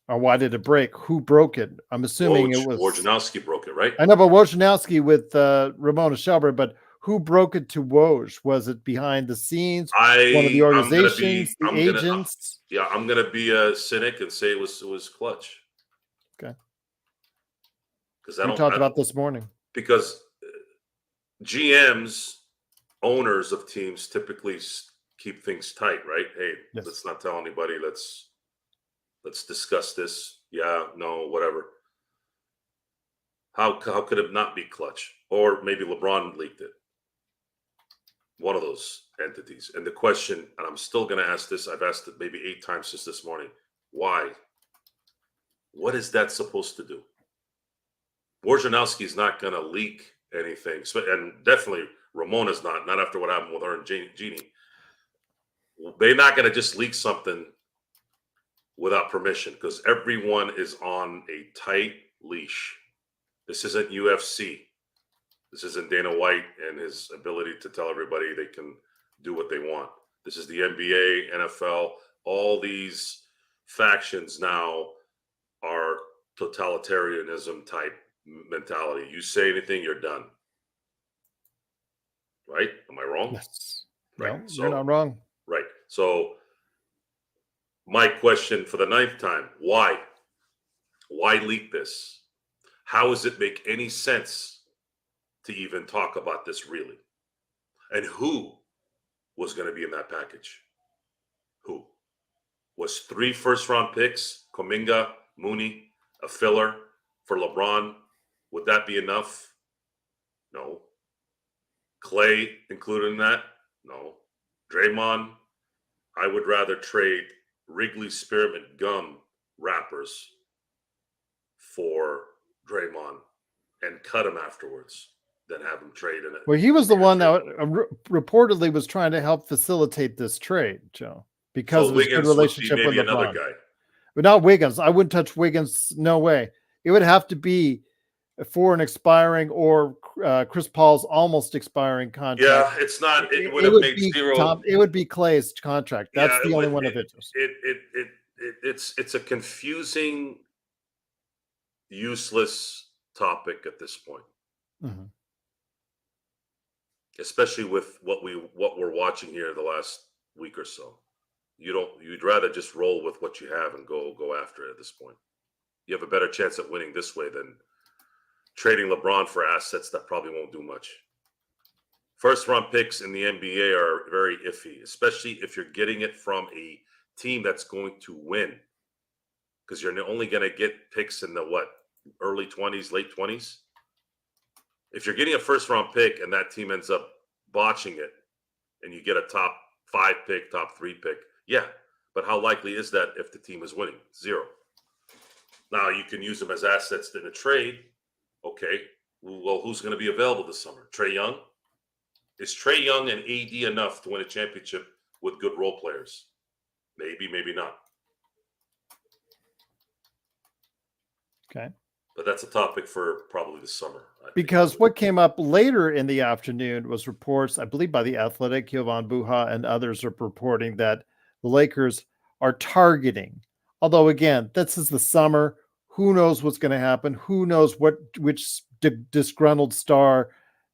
A: Or why did it break? Who broke it? I'm assuming it was
B: Wojnarowski broke it, right?
A: I know, but Wojnarowski with Ramona Shelburne, but who broke it to Woj? Was it behind the scenes? One of the organizations, the agents?
B: I'm gonna be a cynic and say it was Clutch.
A: Okay.
B: Because
A: we talked about this morning.
B: Because GMs, owners of teams typically keep things tight, right? Hey,
A: Yes.
B: Let's not tell anybody. Let's discuss this. Yeah, no, whatever. How could it not be Clutch? Or maybe LeBron leaked it. One of those entities. And the question, and I'm still going to ask this, I've asked it maybe 8 times since this morning. Why? What is that supposed to do? Wojnarowski is not going to leak anything. And definitely Ramona's not after what happened with her and Jeannie. They're not going to just leak something without permission, because everyone is on a tight leash. This isn't UFC. This isn't Dana White and his ability to tell everybody they can do what they want. This is the NBA, NFL. All these factions now are totalitarianism type mentality. You say anything, you're done. Right? Am I wrong?
A: Yes.
B: Right.
A: No, you're not wrong.
B: Right. So my question for the 9th time, why? Why leak this? How does it make any sense to even talk about this really? And who was going to be in that package? Who? Was 3 first-round picks, Kuminga, Mooney, a filler for LeBron? Would that be enough? No. Clay included in that? No. Draymond? I would rather trade Wrigley Spearmint gum wrappers for Draymond and cut him afterwards than have him trade in it.
A: Well, he was the one that reportedly was trying to help facilitate this trade, Joe, because of his good relationship with LeBron.
B: Another guy.
A: But not Wiggins. I wouldn't touch Wiggins. No way. It would have to be for an expiring or Chris Paul's almost expiring contract.
B: Yeah, it's not. It would have made zero.
A: It would be Clay's contract. That's the only one of interest.
B: It's a confusing, useless topic at this point.
A: Mm-hmm.
B: Especially with what we're watching here the last week or so. You'd rather just roll with what you have and go after it at this point. You have a better chance at winning this way than trading LeBron for assets that probably won't do much. First round picks in the NBA are very iffy, especially if you're getting it from a team that's going to win, because you're only going to get picks in the early 20s, late 20s. If you're getting a first round pick and that team ends up botching it and you get a top 5 pick, top 3 pick, yeah. But how likely is that if the team is winning? 0. Now you can use them as assets in a trade. Okay. Well, who's going to be available this summer? Trae Young? Is Trae Young and AD enough to win a championship with good role players? Maybe, maybe not.
A: Okay.
B: But that's a topic for probably the summer.
A: Because what came up later in the afternoon was reports, I believe by The Athletic, Jovan Buha and others are reporting that the Lakers are targeting. Although, again, this is the summer. Who knows what's going to happen? Who knows which disgruntled star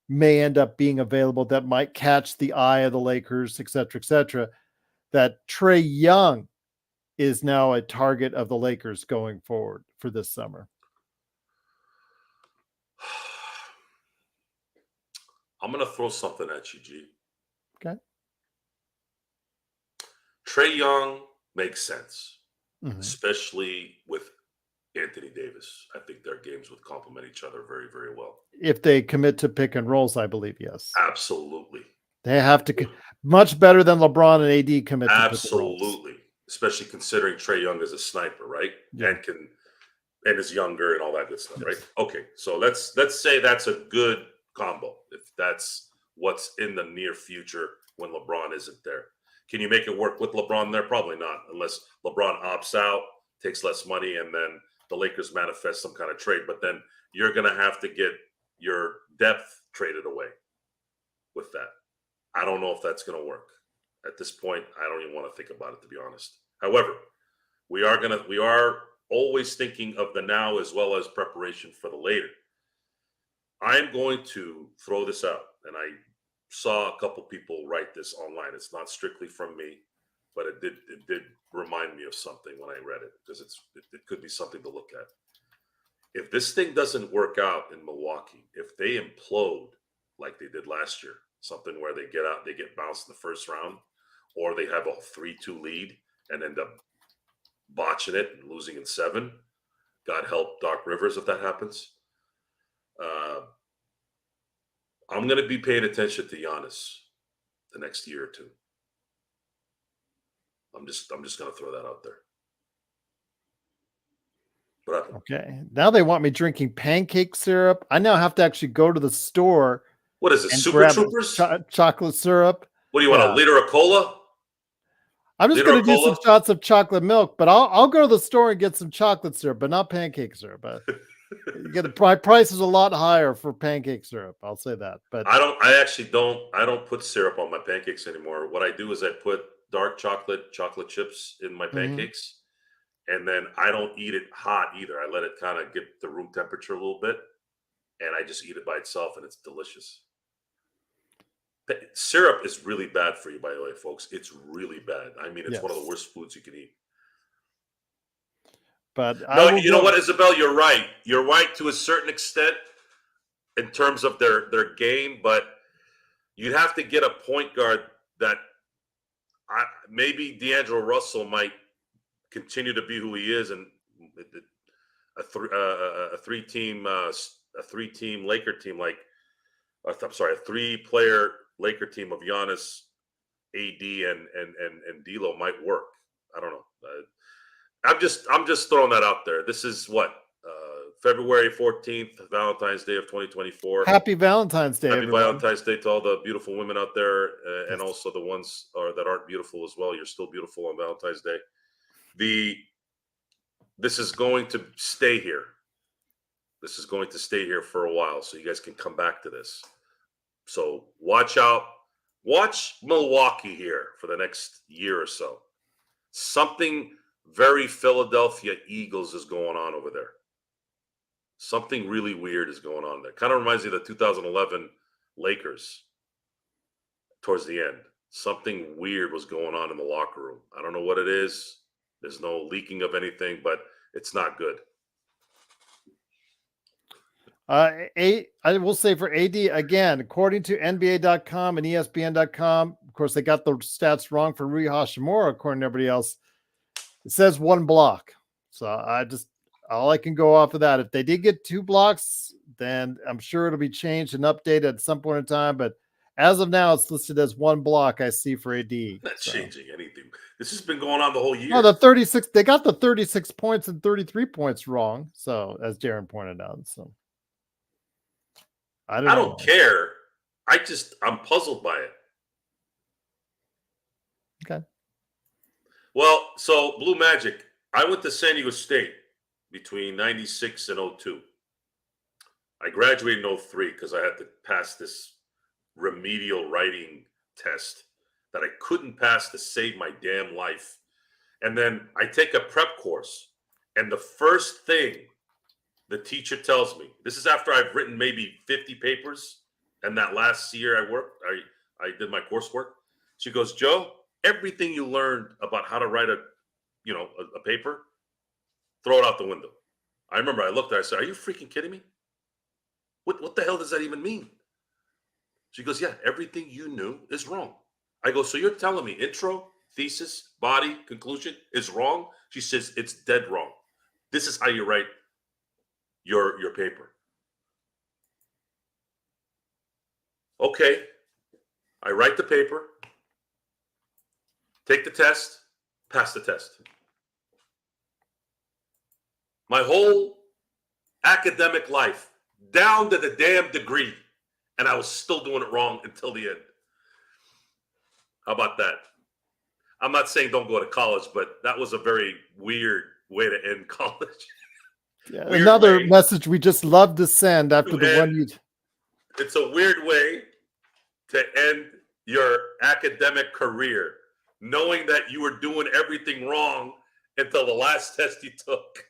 A: may end up being available that might catch the eye of the Lakers, et cetera, that Trae Young is now a target of the Lakers going forward for this summer.
B: I'm going to throw something at you, G.
A: Okay.
B: Trae Young makes sense,
A: Mhm.
B: especially with Anthony Davis. I think their games would complement each other very, very well.
A: If they commit to pick and rolls, I believe, yes.
B: Absolutely.
A: They have to much better than LeBron and AD commit to pick and rolls.
B: Absolutely. Especially considering Trae Young is a sniper, right?
A: Yeah.
B: And is younger and all that good stuff,
A: Yes.
B: right? Okay, so let's say that's a good combo if that's what's in the near future when LeBron isn't there. Can you make it work with LeBron there? Probably not, unless LeBron opts out, takes less money, and then the Lakers manifest some kind of trade. But then you're going to have to get your depth traded away with that. I don't know if that's going to work. At this point, I don't even want to think about it, to be honest. However, we are always thinking of the now as well as preparation for the later. I'm going to throw this out, and I saw a couple people write this online. It's not strictly from me, but it did remind me of something when I read it, because it could be something to look at. If this thing doesn't work out in Milwaukee, if they implode like they did last year, something where they get bounced in the first round, or they have a 3-2 lead and end up botching it and losing in 7. God help Doc Rivers if that happens. I'm going to be paying attention to Giannis the next year or two. I'm just going to throw that out there. But
A: Okay. Now they want me drinking pancake syrup. I now have to actually go to the store
B: what is it?
A: and
B: Super
A: grab
B: Troopers?
A: chocolate syrup.
B: What do you want?
A: Yeah.
B: A liter of cola?
A: I'm just
B: Liter
A: going
B: of
A: to do some
B: cola?
A: shots of chocolate milk, but I'll go to the store and get some chocolate syrup, but not pancake syrup. But my price is a lot higher for pancake syrup. I'll say that. But
B: I actually don't put syrup on my pancakes anymore. What I do is I put dark chocolate chips in my pancakes, and then I don't eat it hot either. I let it kind of get to room temperature a little bit, and I just eat it by itself, and it's delicious. Syrup is really bad for you, by the way, folks. It's really bad. I mean, it's one of the
A: yes.
B: worst foods you can eat.
A: But I
B: No,
A: will
B: you know
A: go.
B: what, Isabel? You're right. You're right to a certain extent in terms of their game, but you'd have to get a point guard that maybe D'Angelo Russell might continue to be who he is, and a three-team Laker team like I'm sorry, a 3-player Laker team of Giannis, AD, and D'Lo might work. I don't know. I'm just throwing that out there. This is what February 14th, Valentine's Day of 2024.
A: Happy Valentine's Day,
B: Happy
A: everyone.
B: Valentine's Day to all the beautiful women out there, and also the ones that aren't beautiful as well. You're still beautiful on Valentine's Day. This is going to stay here. This is going to stay here for a while, so you guys can come back to this. So watch out. Watch Milwaukee here for the next year or so. Something very Philadelphia Eagles is going on over there. Something really weird is going on there. Kind of reminds me of the 2011 Lakers towards the end. Something weird was going on in the locker room. I don't know what it is. There's no leaking of anything, but it's not good.
A: I will say for AD, again, according to NBA.com and ESPN.com, of course, they got the stats wrong for Rui Hachimura, according to everybody else. It says 1 block. So all I can go off of that. If they did get 2 blocks, then I'm sure it'll be changed and updated at some point in time. But as of now, it's listed as 1 block I see for AD.
B: Not changing anything. This has been going on the whole year.
A: Oh, the 36, they got the 36 points and 33 points wrong. So, as Darren pointed out. So, I don't
B: care. I'm puzzled by it.
A: Okay.
B: Well, so Blue Magic, I went to San Diego State between 96 and 02. I graduated in 03 because I had to pass this remedial writing test that I couldn't pass to save my damn life. And then I take a prep course, and the first thing the teacher tells me, this is after I've written maybe 50 papers, and that last year I did my coursework. She goes, Joe, everything you learned about how to write a paper, throw it out the window. I remember I looked at her, I said, are you freaking kidding me? What the hell does that even mean? She goes, yeah, everything you knew is wrong. I go, so you're telling me intro, thesis, body, conclusion is wrong, she says it's dead wrong. This is how you write your paper. Okay, I write the paper, take the test, pass the test. My whole academic life, down to the damn degree, and I was still doing it wrong until the end. How about that? I'm not saying don't go to college, but that was a very weird way to end college.
A: Yeah, another message we just love to send after the one you.
B: It's a weird way to end your academic career, knowing that you were doing everything wrong until the last test you took.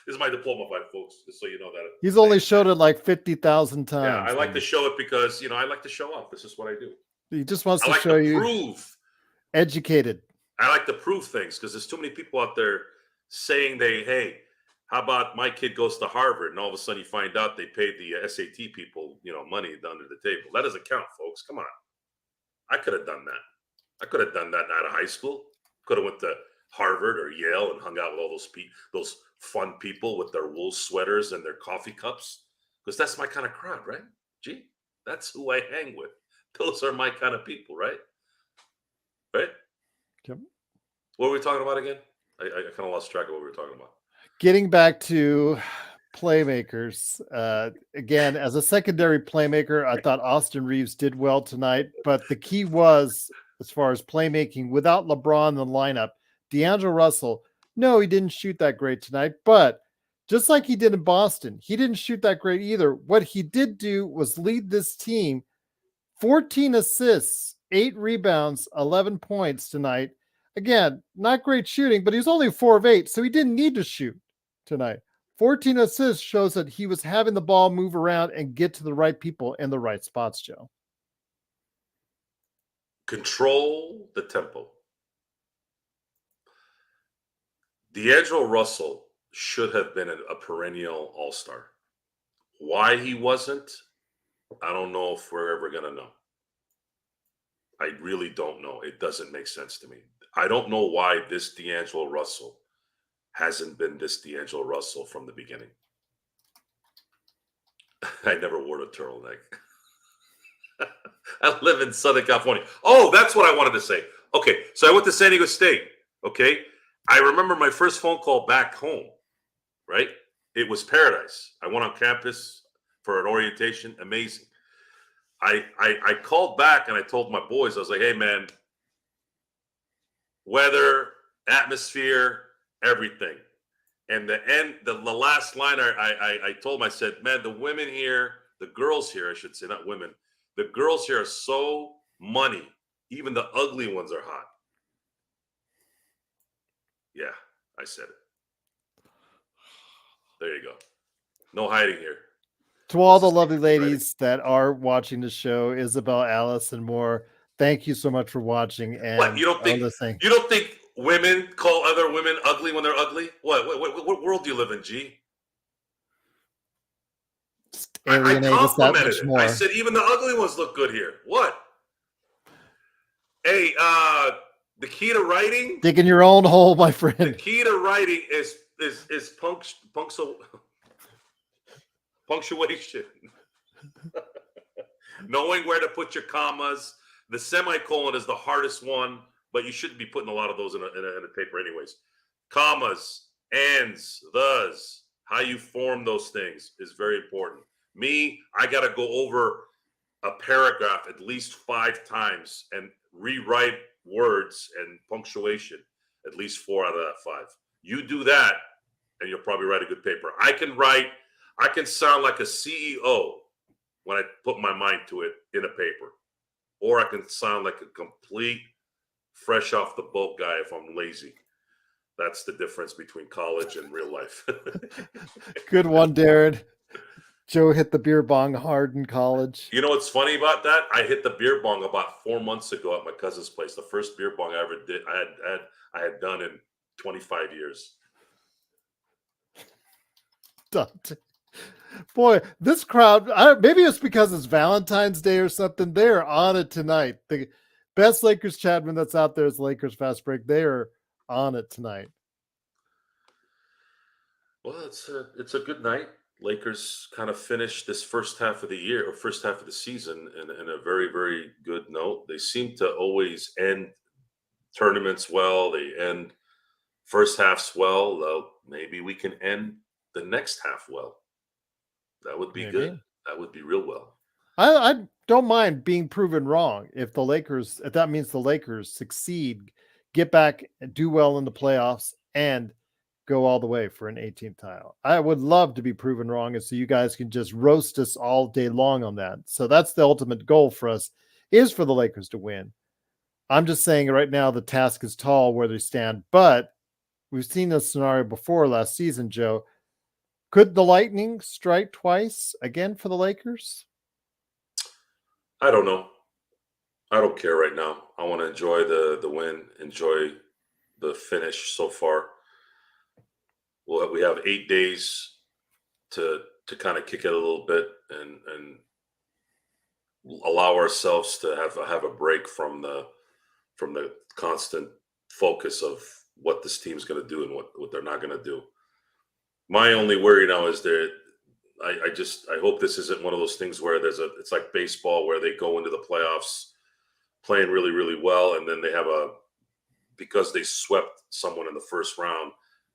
B: This is my diploma fight, folks, just so you know that.
A: He's only showed it like 50,000 times.
B: Yeah, I like to show it because, I like to show off. This is what I do.
A: He just wants to show you.
B: Prove.
A: Educated.
B: I like to prove things because there's too many people out there saying hey, how about my kid goes to Harvard, and all of a sudden you find out they paid the SAT people, money under the table. That doesn't count, folks. Come on. I could have done that. I could have done that out of high school. Could have went to Harvard or Yale and hung out with all those fun people with their wool sweaters and their coffee cups, because that's my kind of crowd, right? Gee, that's who I hang with. Those are my kind of people, right? Right?
A: Yep.
B: What were we talking about again? I kind of lost track of what we were talking about.
A: Getting back to playmakers. Again, as a secondary playmaker, I thought Austin Reeves did well tonight, but the key was, as far as playmaking, without LeBron in the lineup, D'Angelo Russell, no, he didn't shoot that great tonight, but just like he did in Boston, he didn't shoot that great either. What he did do was lead this team 14 assists, 8 rebounds, 11 points tonight. Again, not great shooting, but he was only 4 of 8, so he didn't need to shoot tonight. 14 assists shows that he was having the ball move around and get to the right people in the right spots, Joe.
B: Control the tempo. D'Angelo Russell should have been a perennial all-star. Why he wasn't, I don't know if we're ever going to know. I really don't know. It doesn't make sense to me. I don't know why this D'Angelo Russell hasn't been this D'Angelo Russell from the beginning. I never wore a turtleneck. I live in Southern California. Oh, that's what I wanted to say. Okay, so I went to San Diego State. Okay, I remember my first phone call back home, right? It was paradise. I went on campus for an orientation. Amazing. I called back and I told my boys, I was like, hey, man, weather, atmosphere, everything. And the last line I told them, I said, man, the women here, the girls here, I should say, not women, the girls here are so money. Even the ugly ones are hot. Yeah, I said it. There you go. No hiding here.
A: To all the lovely ladies that are watching the show, Isabel, Alice, and more, thank you so much for watching. And
B: what, you don't think women call other women ugly when they're ugly? What world do you live in, G? I complimented it. I said even the ugly ones look good here. What? Hey, the key to writing?
A: Digging your own hole, my friend.
B: The key to writing is punctuation. Knowing where to put your commas. The semicolon is the hardest one, but you shouldn't be putting a lot of those in a paper anyways. Commas, ands, thus, how you form those things is very important. Me, I got to go over a paragraph at least 5 times and rewrite words and punctuation at least 4 out of that 5. You do that, and you'll probably write a good paper. I can sound like a CEO when I put my mind to it in a paper. Or I can sound like a complete fresh off the boat guy if I'm lazy. That's the difference between college and real life.
A: Good one, Darren. Joe hit the beer bong hard in college.
B: You know what's funny about that? I hit the beer bong about 4 months ago at my cousin's place. The first beer bong I ever did, I had done in 25 years.
A: Boy, this crowd, maybe it's because it's Valentine's Day or something. They're on it tonight. Best Lakers Chadman that's out there is Lakers Fast Break. They are on it tonight.
B: Well, it's a good night. Lakers kind of finished this first half of the year or first half of the season in a very, very good note. They seem to always end tournaments well. They end first halves well. Maybe we can end the next half well. That would be
A: Maybe.
B: good. That would be real well.
A: I don't mind being proven wrong if that means the Lakers succeed, get back, do well in the playoffs, and go all the way for an 18th title. I would love to be proven wrong, and so you guys can just roast us all day long on that. So that's the ultimate goal for us, is for the Lakers to win. I'm just saying right now the task is tall where they stand, but we've seen this scenario before last season, Joe. Could the Lightning strike twice again for the Lakers?
B: I don't know. I don't care right now. I want to enjoy the win, enjoy the finish so far. We have 8 days to kind of kick it a little bit and allow ourselves to have a break from the constant focus of what this team's going to do and what they're not going to do. My only worry now is that I hope this isn't one of those things where it's like baseball where they go into the playoffs playing really, really well, and then they have because they swept someone in the first round,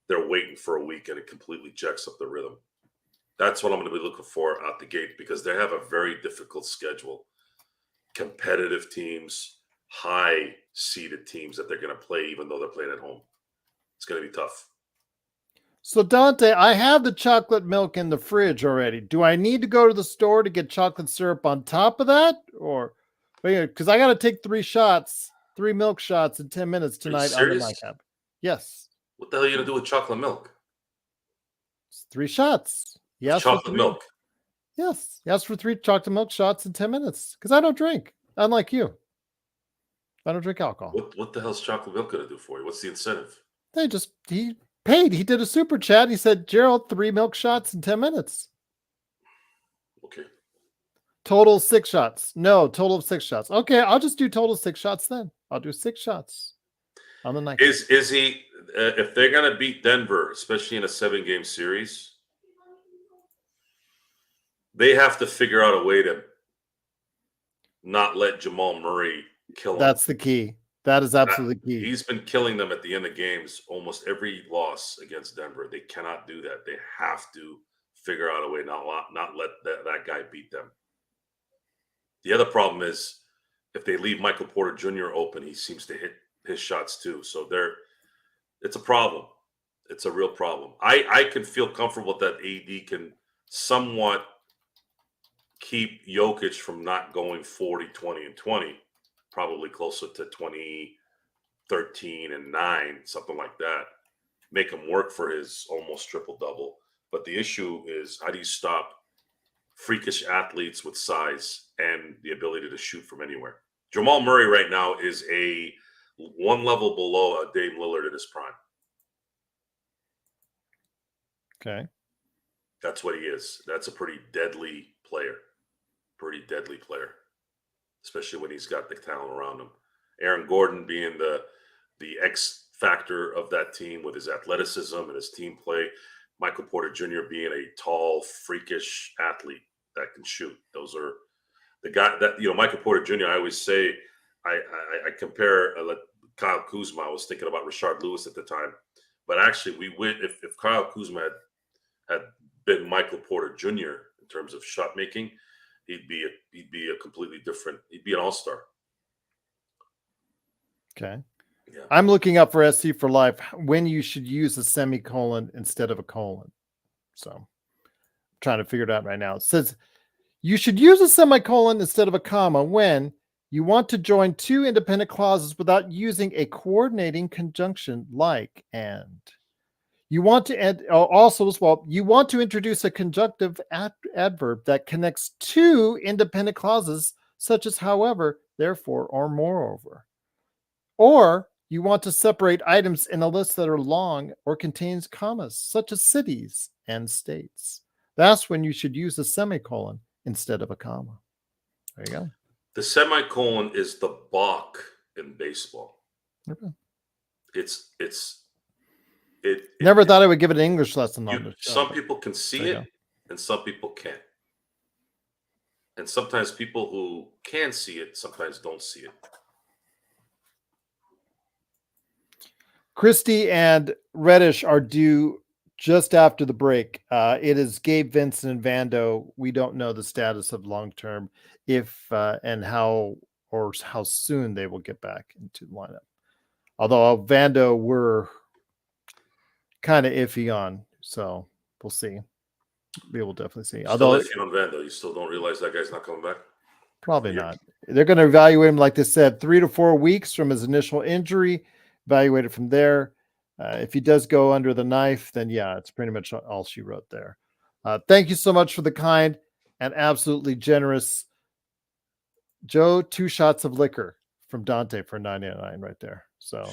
B: they're waiting for a week and it completely jacks up the rhythm. That's what I'm going to be looking for out the gate, because they have a very difficult schedule. Competitive teams, high seeded teams that they're going to play even though they're playing at home. It's going to be tough.
A: So Dante, I have the chocolate milk in the fridge already. Do I need to go to the store to get chocolate syrup on top of that? Or because I got to take 3 milk shots in 10 minutes tonight on the nightcap. Yes.
B: What the hell are you going to do with chocolate milk?
A: It's 3 shots. Yes.
B: Chocolate milk.
A: Yes. Yes, for 3 chocolate milk shots in 10 minutes. Because I don't drink. Unlike you. I don't drink alcohol.
B: What the hell's chocolate milk going to do for you? What's the incentive?
A: He paid. He did a super chat. He said, Gerald, 3 milk shots in 10 minutes.
B: Okay.
A: Total 6 shots. No, total of 6 shots. Okay, I'll just do total 6 shots then. I'll do 6 shots on the night.
B: Is he, if they're going to beat Denver, especially in a 7-game series, they have to figure out a way to not let Jamal Murray kill them.
A: That's the key. That is absolutely key.
B: He's been killing them at the end of games, almost every loss against Denver. They cannot do that. They have to figure out a way not let that guy beat them. The other problem is if they leave Michael Porter Jr. open, he seems to hit his shots too. So it's a problem. It's a real problem. I can feel comfortable that AD can somewhat keep Jokic from not going 40, 20, and 20. Probably closer to 20, 13, and 9, something like that. Make him work for his almost triple-double. But the issue is, how do you stop freakish athletes with size and the ability to shoot from anywhere? Jamal Murray right now is one level below a Dame Lillard in his prime.
A: Okay.
B: That's what he is. That's a pretty deadly player. Especially when he's got the talent around him. Aaron Gordon being the X factor of that team with his athleticism and his team play. Michael Porter Jr. being a tall, freakish athlete that can shoot. Those are the guy that, Michael Porter Jr., I always say, I compare Kyle Kuzma. I was thinking about Rashard Lewis at the time. But actually, we win if Kyle Kuzma had been Michael Porter Jr. in terms of shot making, he'd be a completely different. He'd be an all-star.
A: Okay.
B: Yeah.
A: I'm looking up for SC for Life when you should use a semicolon instead of a colon. So I'm trying to figure it out right now. It says you should use a semicolon instead of a comma when you want to join 2 independent clauses without using a coordinating conjunction like and. You want to add also as well, you want to introduce a conjunctive adverb that connects 2 independent clauses, such as however, therefore, or moreover. Or you want to separate items in a list that are long or contains commas, such as cities and states. That's when you should use a semicolon instead of a comma. There you go.
B: The semicolon is the balk in baseball.
A: Okay.
B: Never
A: thought I would give it an English lesson on the show.
B: Some people can see it,
A: go.
B: and some people can't. And sometimes people who can see it sometimes don't see it.
A: Christie and Reddish are due just after the break. It is Gabe Vincent and Vando. We don't know the status of long-term, if and how soon they will get back into the lineup. Although Vando we're kind of iffy on, so we'll see. We will definitely see.
B: Although iffy on Vando, you still don't realize that guy's not coming back?
A: Probably not. They're going to evaluate him, like they said, 3 to 4 weeks from his initial injury. Evaluate it from there. If he does go under the knife, then yeah, it's pretty much all she wrote there. Thank you so much for the kind and absolutely generous. Joe, 2 shots of liquor from Dante for $9.99 right there. So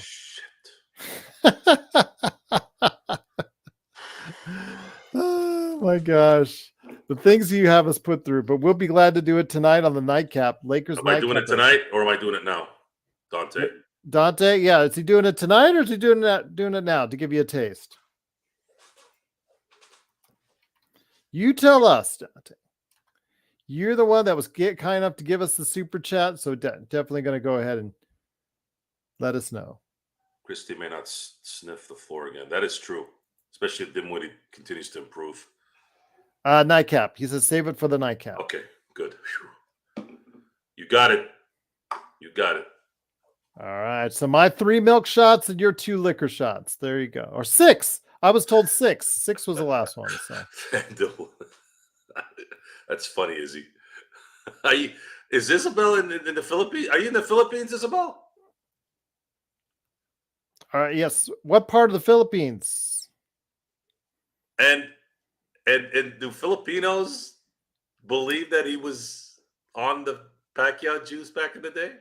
A: oh my gosh. The things you have us put through, but we'll be glad to do it tonight on the nightcap. Lakers.
B: Am I doing it tonight or am I doing it now, Dante?
A: Dante, yeah. Is he doing it tonight or is he doing it now to give you a taste? You tell us, Dante. You're the one that was kind enough to give us the super chat, so definitely going to go ahead and let us know.
B: Christie may not sniff the floor again. That is true, especially if Dimwitty continues to improve.
A: Nightcap. He says save it for the nightcap.
B: Okay, good. Whew. You got it. You got it.
A: All right. So my 3 milk shots and your 2 liquor shots. There you go. Or 6. I was told 6. 6 was the last one. So.
B: That's funny, Izzy. Is Isabel in the Philippines? Are you in the Philippines, Isabel?
A: All right. Yes. What part of the Philippines?
B: And do Filipinos believe that he was on the Pacquiao juice back in the day?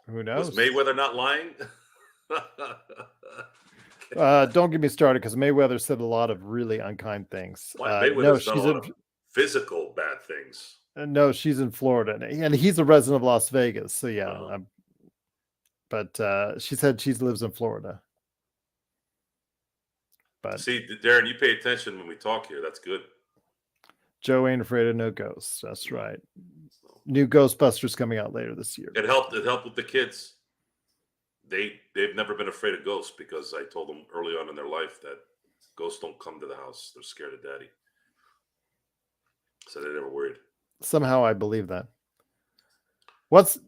A: Who knows?
B: Was Mayweather not lying?
A: Don't get me started because Mayweather said a lot of really unkind things.
B: Mayweather's done a lot of physical bad things.
A: No, she's in Florida, and he's a resident of Las Vegas. So yeah, but she said she lives in Florida. But
B: see, Darren, you pay attention when we talk here. That's good.
A: Joe ain't afraid of no ghosts. That's right. New Ghostbusters coming out later this year.
B: It helped with the kids. They've never been afraid of ghosts because I told them early on in their life that ghosts don't come to the house. They're scared of daddy. So they're never worried.
A: Somehow I believe that. Once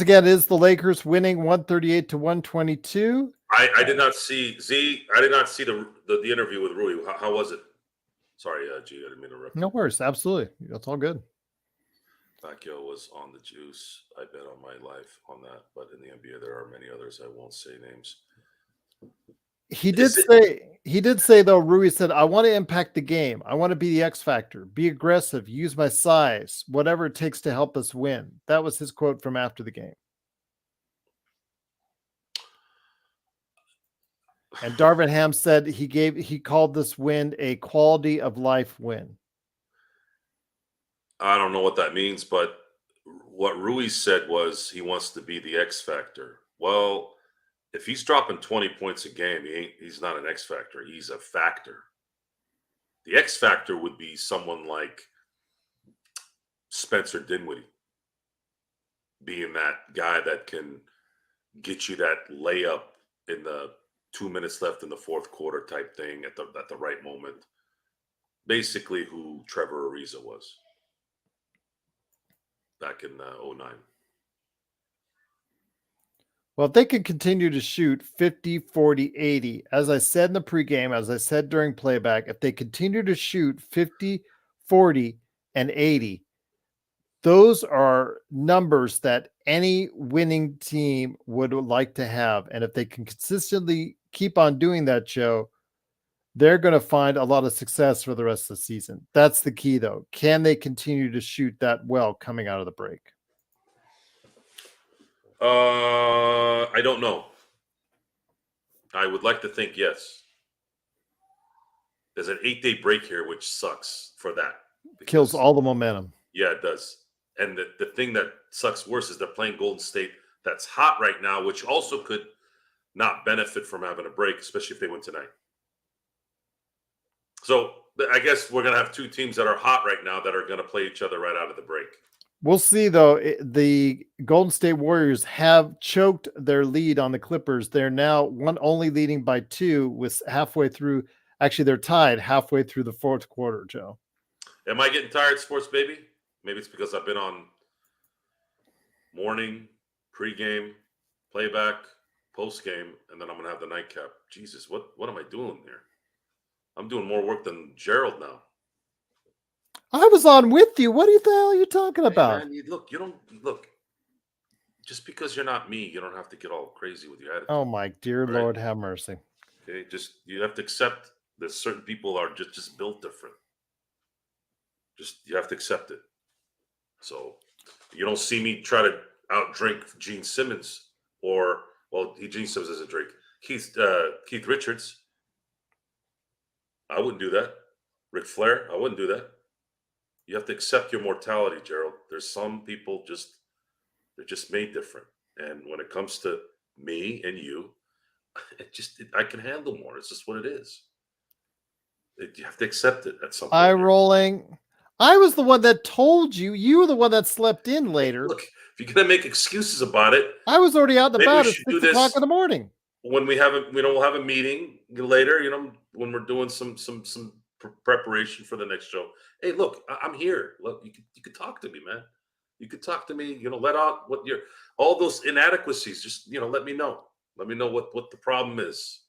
A: again, is the Lakers winning 138 to 122?
B: I did not see I did not see the interview with Rui. How was it? Sorry, G, I didn't mean to interrupt.
A: No worries. Absolutely. That's all good.
B: Pacquiao was on the juice. I bet on my life on that. But in the NBA, there are many others. I won't say names.
A: He did say though, Rui said, I want to impact the game. I want to be the X factor, be aggressive, use my size, whatever it takes to help us win. That was his quote from after the game. And Darvin Ham said he called this win a quality of life win.
B: I don't know what that means, but what Rui said was he wants to be the X factor. Well, if he's dropping 20 points a game, he's not an X factor. He's a factor. The X factor would be someone like Spencer Dinwiddie, being that guy that can get you that layup in the 2 minutes left in the fourth quarter type thing at the right moment. Basically who Trevor Ariza was back in 2009.
A: Well, if they can continue to shoot 50, 40, 80, as I said in the pregame, as I said during playback, if they continue to shoot 50, 40, and 80, those are numbers that any winning team would like to have. And if they can consistently keep on doing that, Joe, they're going to find a lot of success for the rest of the season. That's the key, though. Can they continue to shoot that well coming out of the break?
B: I don't know. I would like to think yes. There's an 8-day break here, which sucks for that.
A: Kills all the momentum.
B: Yeah, it does. And the thing that sucks worse is they're playing Golden State that's hot right now, which also could not benefit from having a break, especially if they win tonight. So I guess we're going to have two teams that are hot right now that are going to play each other right out of the break.
A: We'll see, though. The Golden State Warriors have choked their lead on the Clippers. They're now only leading by 2 with halfway through. Actually, they're tied halfway through the fourth quarter, Joe.
B: Am I getting tired, sports baby? Maybe it's because I've been on morning, pregame, playback, postgame, and then I'm going to have the nightcap. Jesus, what am I doing there? I'm doing more work than Gerald now.
A: I was on with you. What the hell are you talking about?
B: Hey man, you don't look. Just because you're not me, you don't have to get all crazy with your attitude.
A: Oh my dear
B: right?
A: Lord, have mercy.
B: Okay, you have to accept that certain people are just built different. You have to accept it. So you don't see me try to outdrink Gene Simmons Gene Simmons doesn't drink. Keith Richards. I wouldn't do that. Ric Flair, I wouldn't do that. You have to accept your mortality, Gerald. There's some people they're just made different. And when it comes to me and you, I can handle more. It's just what it is. You have to accept it at some point.
A: Eye rolling. I was the one that told you. You were the one that slept in later.
B: Look, if you're gonna make excuses about it,
A: I was already out and about at 6 o'clock in the morning.
B: When we'll have a meeting later, when we're doing some preparation for the next show. Hey, look, I'm here. Look, you could talk to me, man. You could talk to me. Let out all those inadequacies. Just let me know. Let me know what the problem is,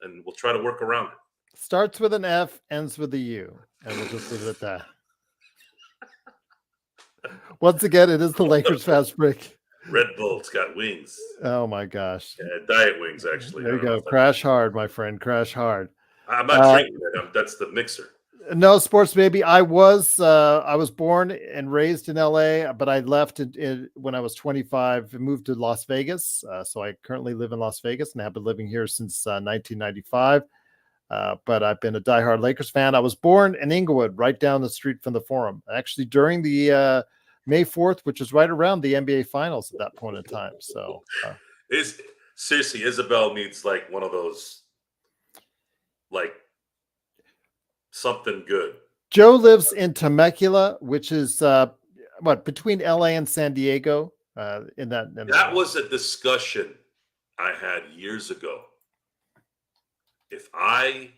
B: and we'll try to work around it.
A: Starts with an F, ends with a U, and we'll just leave it at that. Once again, it is the Lakers Fast Break.
B: Red Bull's got wings.
A: Oh my gosh.
B: Yeah, diet wings, actually.
A: There you go. Crash hard, my friend. Crash hard.
B: I'm not drinking it. That's the mixer.
A: No, sports baby. I was born and raised in LA, but I left when I was 25 and moved to Las Vegas. So I currently live in Las Vegas and have been living here since 1995. But I've been a diehard Lakers fan. I was born in Inglewood, right down the street from the Forum, actually during the May 4th, which is right around the NBA Finals at that point in time. So
B: seriously, Isabel needs like one of those, like something good.
A: Joe lives in Temecula, which is between LA and San Diego.
B: That was a discussion I had years ago. If I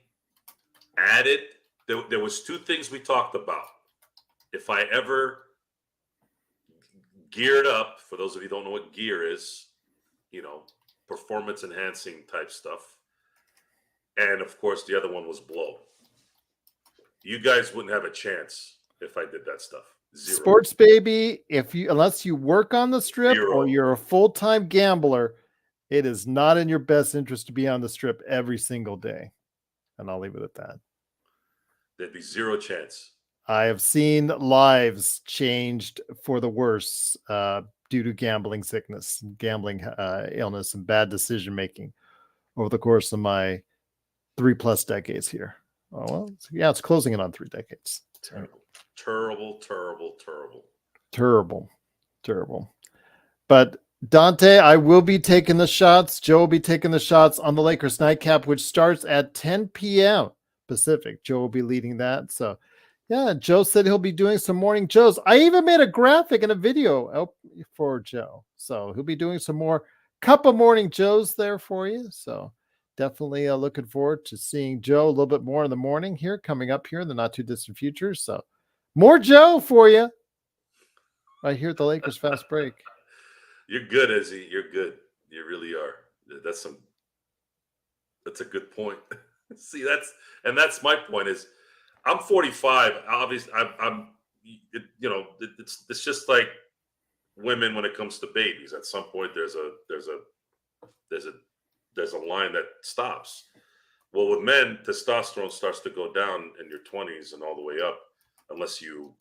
B: added, there was two things we talked about. If I ever geared up, for those of you who don't know what gear is, performance enhancing type stuff. And of course, the other one was blow. You guys wouldn't have a chance if I did that stuff. Zero.
A: Sports baby, unless you work on the strip
B: Zero.
A: Or you're a full-time gambler, it is not in your best interest to be on the strip every single day. And I'll leave it at that.
B: There'd be zero chance.
A: I have seen lives changed for the worse due to gambling sickness, gambling illness, and bad decision-making over the course of my 3+ decades here. Oh, well, yeah, it's closing in on 3 decades. Terrible. But Dante, I will be taking the shots. Joe will be taking the shots on the Lakers nightcap, which starts at 10 p.m. Pacific. Joe will be leading that. So, yeah, Joe said he'll be doing some morning Joes. I even made a graphic and a video for Joe. So he'll be doing some more cup of morning Joes there for you. So definitely looking forward to seeing Joe a little bit more in the morning here, coming up here in the not too distant future. So more Joe for you right here at the Lakers Fast Break.
B: You're good, Izzy. You're good. You really are. That's a good point. See, that's my point is I'm 45. Obviously, it's just like women when it comes to babies. At some point, there's a line that stops. Well, with men, testosterone starts to go down in your 20s and all the way up, unless you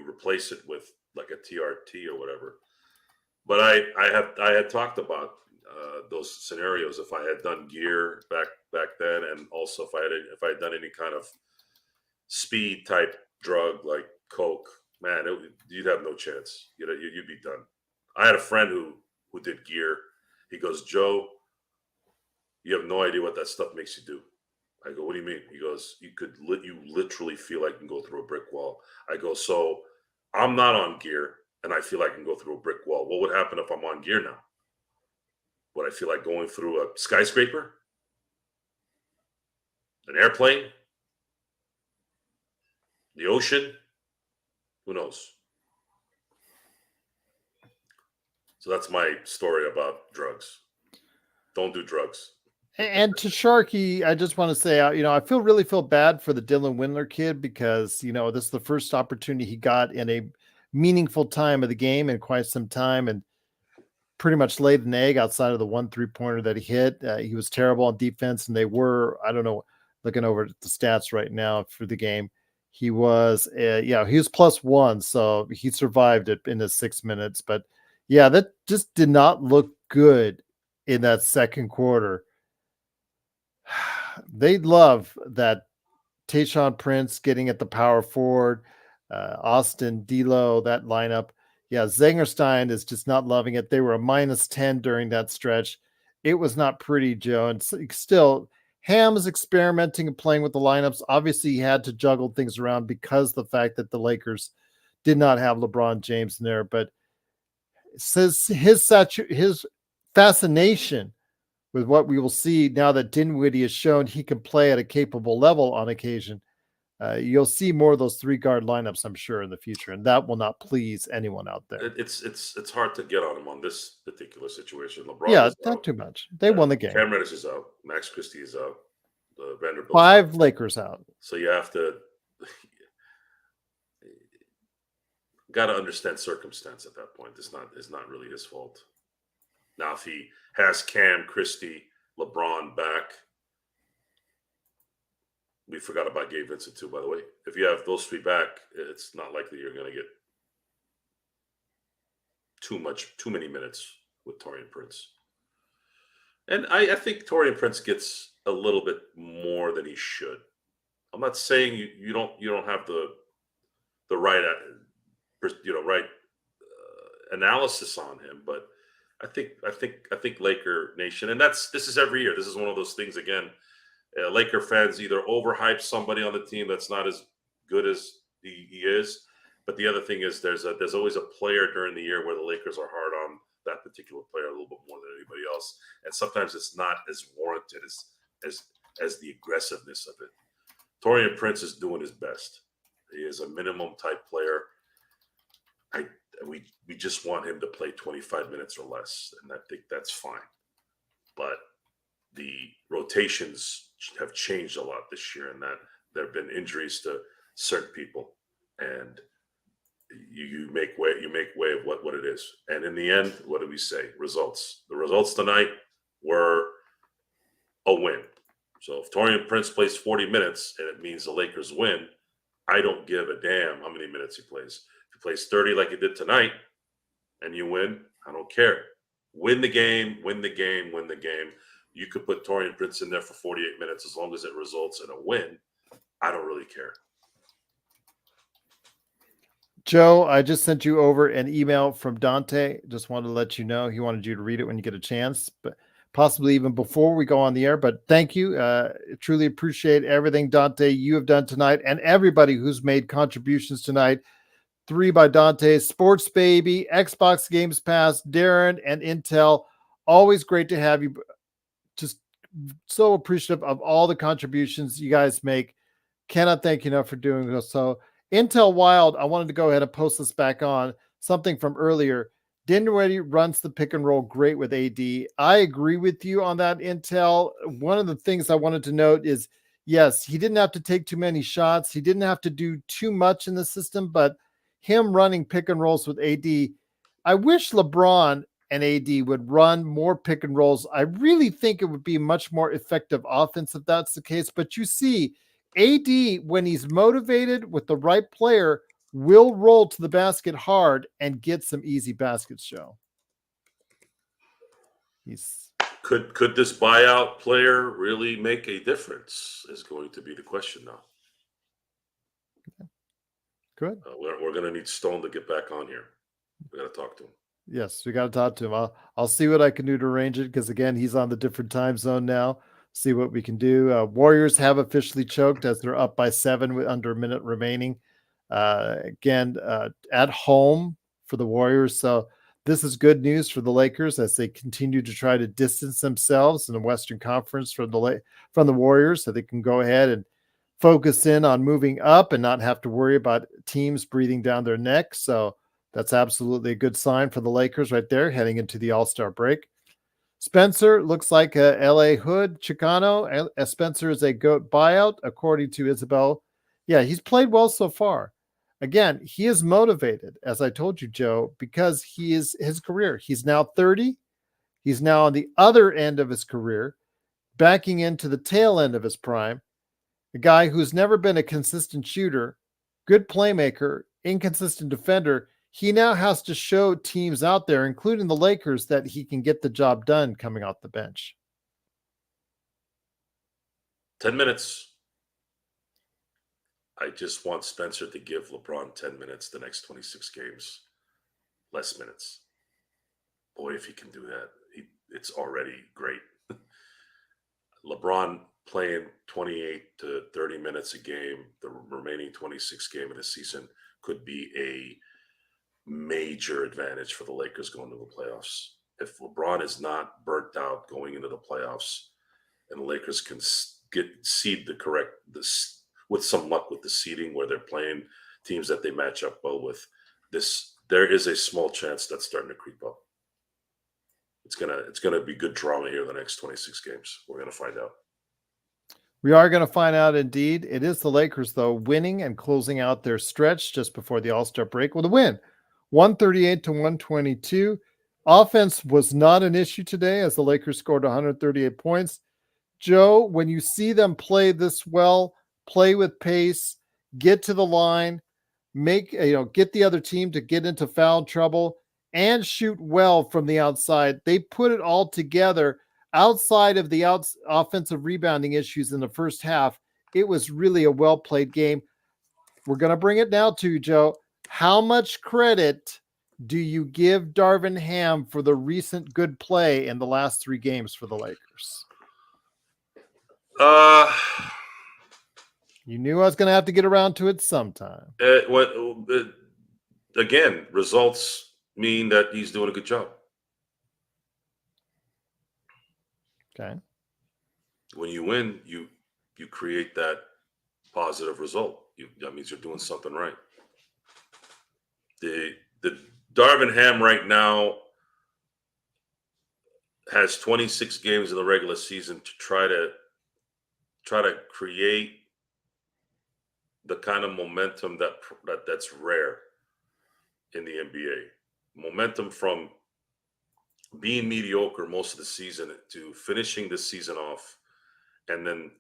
B: replace it with like a TRT or whatever. But I had talked about those scenarios if I had done gear back then, and also if I had done any kind of speed type drug like coke, man, you'd have no chance. You'd be done. I had a friend who did gear. He goes, Joe, you have no idea what that stuff makes you do. I go, what do you mean? He goes, you literally feel like you can go through a brick wall. I go, so I'm not on gear and I feel like I can go through a brick wall. What would happen if I'm on gear now? Would I feel like going through a skyscraper? An airplane? The ocean? Who knows? So that's my story about drugs. Don't do drugs.
A: And to Sharky, I just want to say, I really feel bad for the Dylan Windler kid because, this is the first opportunity he got in a meaningful time of the game in quite some time, and pretty much laid an egg outside of the 1 3-pointer that he hit. He was terrible on defense, and they were, I don't know, looking over at the stats right now for the game. He was, he was +1, so he survived it in his 6 minutes. But yeah, that just did not look good in that second quarter. They love that Tayshaun Prince getting at the power forward, Austin, D'Lo, that lineup. Yeah, Zengerstein is just not loving it. They were a -10 during that stretch. It was not pretty, Joe. And still, Ham is experimenting and playing with the lineups. Obviously, he had to juggle things around because of the fact that the Lakers did not have LeBron James in there. But it says his fascination with what we will see now that Dinwiddie has shown he can play at a capable level on occasion. You'll see more of those 3-guard lineups, I'm sure, in the future, and that will not please anyone out there.
B: It's hard to get on him on this particular situation. LeBron
A: Yeah,
B: is
A: not
B: out.
A: too much. They won the game.
B: Cam Reddish is out. Max Christie is out. The Vanderbilt
A: 5 Lakers out.
B: So you have to got to understand circumstance at that point. It's not really his fault. Now, if he has Cam, Christie, LeBron back, we forgot about Gabe Vincent too, by the way. If you have those 3 back, it's not likely you're going to get too many minutes with Taurean Prince. And I think Taurean Prince gets a little bit more than he should. I'm not saying you don't have the right analysis on him, but I think Laker Nation, and this is every year. This is one of those things again. Laker fans either overhype somebody on the team that's not as good as he is, but the other thing is there's always a player during the year where the Lakers are hard on that particular player a little bit more than anybody else, and sometimes it's not as warranted as the aggressiveness of it. Taurean Prince is doing his best. He is a minimum type player. We just want him to play 25 minutes or less, and I think that's fine. But the rotations have changed a lot this year, and that there have been injuries to certain people, and you make way of what it is. And in the end, what do we say? Results. The results tonight were a win. So if Taurean Prince plays 40 minutes and it means the Lakers win, I don't give a damn how many minutes he plays. If he plays 30 like he did tonight and you win, I don't care. Win the game. You could put Taurean Prince in there for 48 minutes as long as it results in a win. I don't really care.
A: Joe, I just sent you over an email from Dante. Just wanted to let you know he wanted you to read it when you get a chance, but possibly even before we go on the air. But thank you. Truly appreciate everything, Dante, you have done tonight, and everybody who's made contributions tonight. 3 by Dante, Sports Baby, Xbox Games Pass, Darren, and Intel. Always great to have you. Just so appreciative of all the contributions you guys make. Cannot thank you enough for doing this. So Intel Wild, I wanted to go ahead and post this back on. Something from earlier. Dinwiddie runs the pick and roll great with AD. I agree with you on that, Intel. One of the things I wanted to note is, yes, he didn't have to take too many shots. He didn't have to do too much in the system, but him running pick and rolls with AD, I wish LeBron and AD would run more pick and rolls. I really think it would be much more effective offense if that's the case. But you see, AD, when he's motivated with the right player, will roll to the basket hard and get some easy baskets, Joe.
B: Could this buyout player really make a difference is going to be the question now.
A: Good.
B: We're going to need Stone to get back on here. We got to talk to him.
A: Yes, we got to talk to him. I'll see what I can do to arrange it because again, he's on the different time zone now. See what we can do. Warriors have officially choked as they're up by 7 with under a minute remaining. Again, at home for the Warriors. So this is good news for the Lakers as they continue to try to distance themselves in the Western Conference from the Warriors, so they can go ahead and focus in on moving up and not have to worry about teams breathing down their neck. So that's absolutely a good sign for the Lakers right there heading into the All-Star break. Spencer looks like a LA Hood Chicano. Spencer is a GOAT buyout, according to Isabel. Yeah, he's played well so far. Again, he is motivated, as I told you, Joe, because he is his career. He's now 30. He's now on the other end of his career, backing into the tail end of his prime. A guy who's never been a consistent shooter, good playmaker, inconsistent defender. He now has to show teams out there, including the Lakers, that he can get the job done coming off the bench.
B: 10 minutes. I just want Spencer to give LeBron 10 minutes the next 26 games. Less minutes. Boy, if he can do that, it's already great. LeBron playing 28 to 30 minutes a game, the remaining 26 game of the season could be a major advantage for the Lakers going to the playoffs. If LeBron is not burnt out going into the playoffs and the Lakers can seed with some luck with the seeding where they're playing teams that they match up well with, there is a small chance that's starting to creep up. It's gonna be good drama here the next 26 games. We're gonna find out.
A: We are going to find out indeed. It is the Lakers, though, winning and closing out their stretch just before the All-Star break with a win. 138 to 122. Offense was not an issue today as the Lakers scored 138 points. Joe, when you see them play this well, play with pace, get to the line, get the other team to get into foul trouble and shoot well from the outside, they put it all together. Outside of the offensive rebounding issues in the first half, it was really a well-played game. We're going to bring it now to you, Joe. How much credit do you give Darvin Ham for the recent good play in the last 3 games for the Lakers? You knew I was going to have to get around to it sometime.
B: Again, results mean that he's doing a good job.
A: Okay.
B: When you win, you create that positive result. That means you're doing something right. The Darvin Ham right now has 26 games in the regular season to try to create the kind of momentum that's rare in the NBA. Momentum from being mediocre most of the season to finishing this season off and then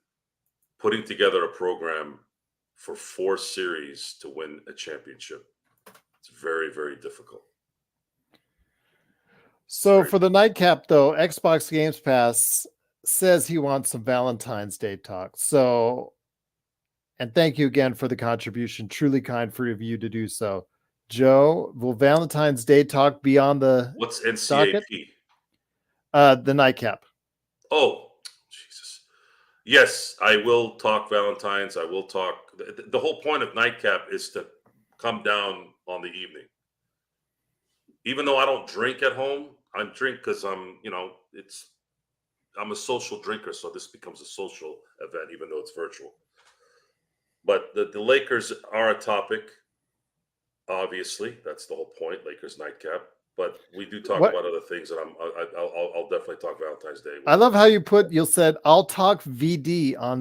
B: putting together a program for 4 series to win a championship. It's very, very difficult.
A: So for the nightcap, though, Xbox Games Pass says he wants some Valentine's Day talk. So, and thank you again for the contribution. Truly kind for you to do so. Joe, will Valentine's Day talk be on the
B: What's NCAP?
A: The nightcap.
B: Oh, Jesus. Yes, I will talk Valentine's. I will talk. The whole point of nightcap is to come down on the evening. Even though I don't drink at home, I drink because I'm a social drinker. So this becomes a social event, even though it's virtual. But the Lakers are a topic. Obviously, that's the whole point. Lakers nightcap, but we do talk about other things, and I'll definitely talk Valentine's Day.
A: I love how you said I'll talk VD on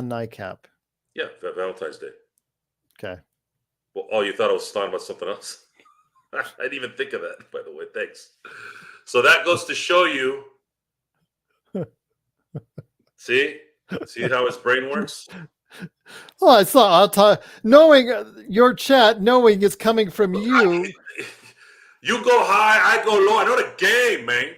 A: nightcap.
B: Yeah, Valentine's Day.
A: Okay.
B: Well, you thought I was talking about something else? I didn't even think of that, by the way. Thanks. So that goes to show you. See how his brain works.
A: Oh, I saw. I'll talk. Knowing your chat, knowing is coming from you.
B: You go high, I go low. I know the game, man.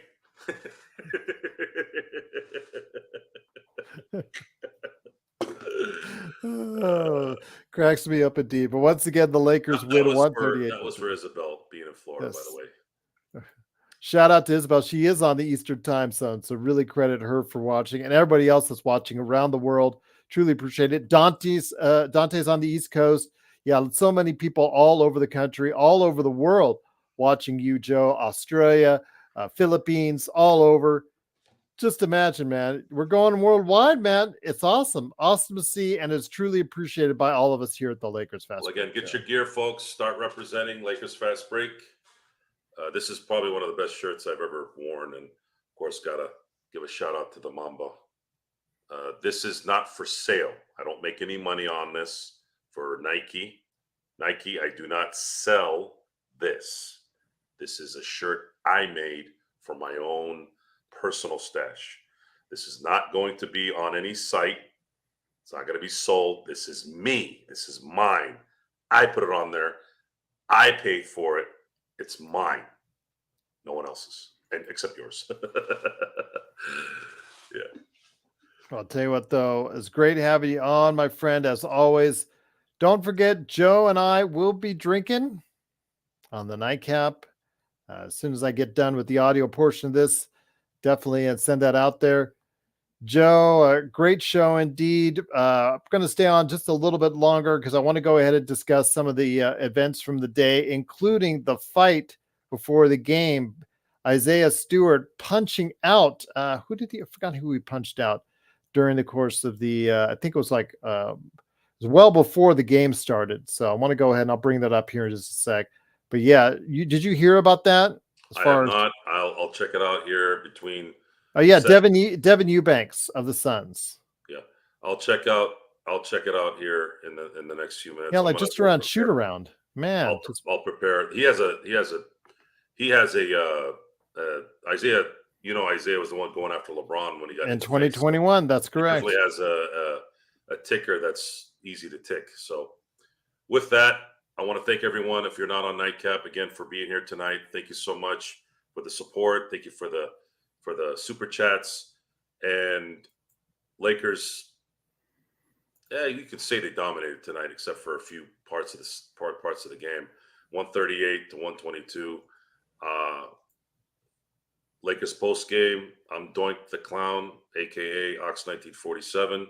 A: Oh, cracks me up indeed. But once again, the Lakers
B: that
A: win
B: was for
A: 138.
B: Isabel being in Florida, by the
A: Yes.
B: way.
A: Shout out to Isabel. She is on the Eastern time zone. So really credit her for watching and everybody else that's watching around the world. Truly appreciate it. Dante's on the East Coast. Yeah, so many people all over the country, all over the world watching you, Joe. Australia, Philippines, all over. Just imagine, man. We're going worldwide, man. It's awesome. Awesome to see, and it's truly appreciated by all of us here at the Lakers Fast
B: Well, again,
A: Break
B: get
A: Show.
B: your gear, folks. Start representing Lakers Fast Break. This is probably one of the best shirts I've ever worn. And of course, got to give a shout out to the Mamba. This is not for sale. I don't make any money on this for Nike. Nike, I do not sell this. This is a shirt I made for my own personal stash. This is not going to be on any site. It's not going to be sold. This is me. This is mine. I put it on there. I paid for it. It's mine. No one else's, and except yours. Yeah.
A: I'll tell you what, though, it's great having you on, my friend, as always. Don't forget, Joe and I will be drinking on the nightcap. As soon as I get done with the audio portion of this, definitely send that out there. Joe, great show indeed. I'm going to stay on just a little bit longer because I want to go ahead and discuss some of the events from the day, including the fight before the game. Isaiah Stewart punching out. I forgot who he punched out during the course of the, I think it was like, it was well before the game started. So I want to go ahead and I'll bring that up here in just a sec. But yeah, did you hear about that?
B: I have not. I'll check it out here between.
A: Oh yeah, Devin Eubanks of the Suns.
B: Yeah, I'll check it out here in the next few minutes.
A: Yeah, like just around shoot around, man.
B: I'll prepare. He has a Isaiah. You know, Isaiah was the one going after LeBron when he got
A: in 2021. That's correct.
B: He definitely has a ticker that's easy to tick. So with that, I want to thank everyone. If you're not on Nightcap, again, for being here tonight, thank you so much for the support. Thank you for the super chats. And Lakers, yeah, you could say they dominated tonight, except for a few parts of the game. 138 to 122. Lakers post game. I'm Doink the Clown, aka Ox 1947.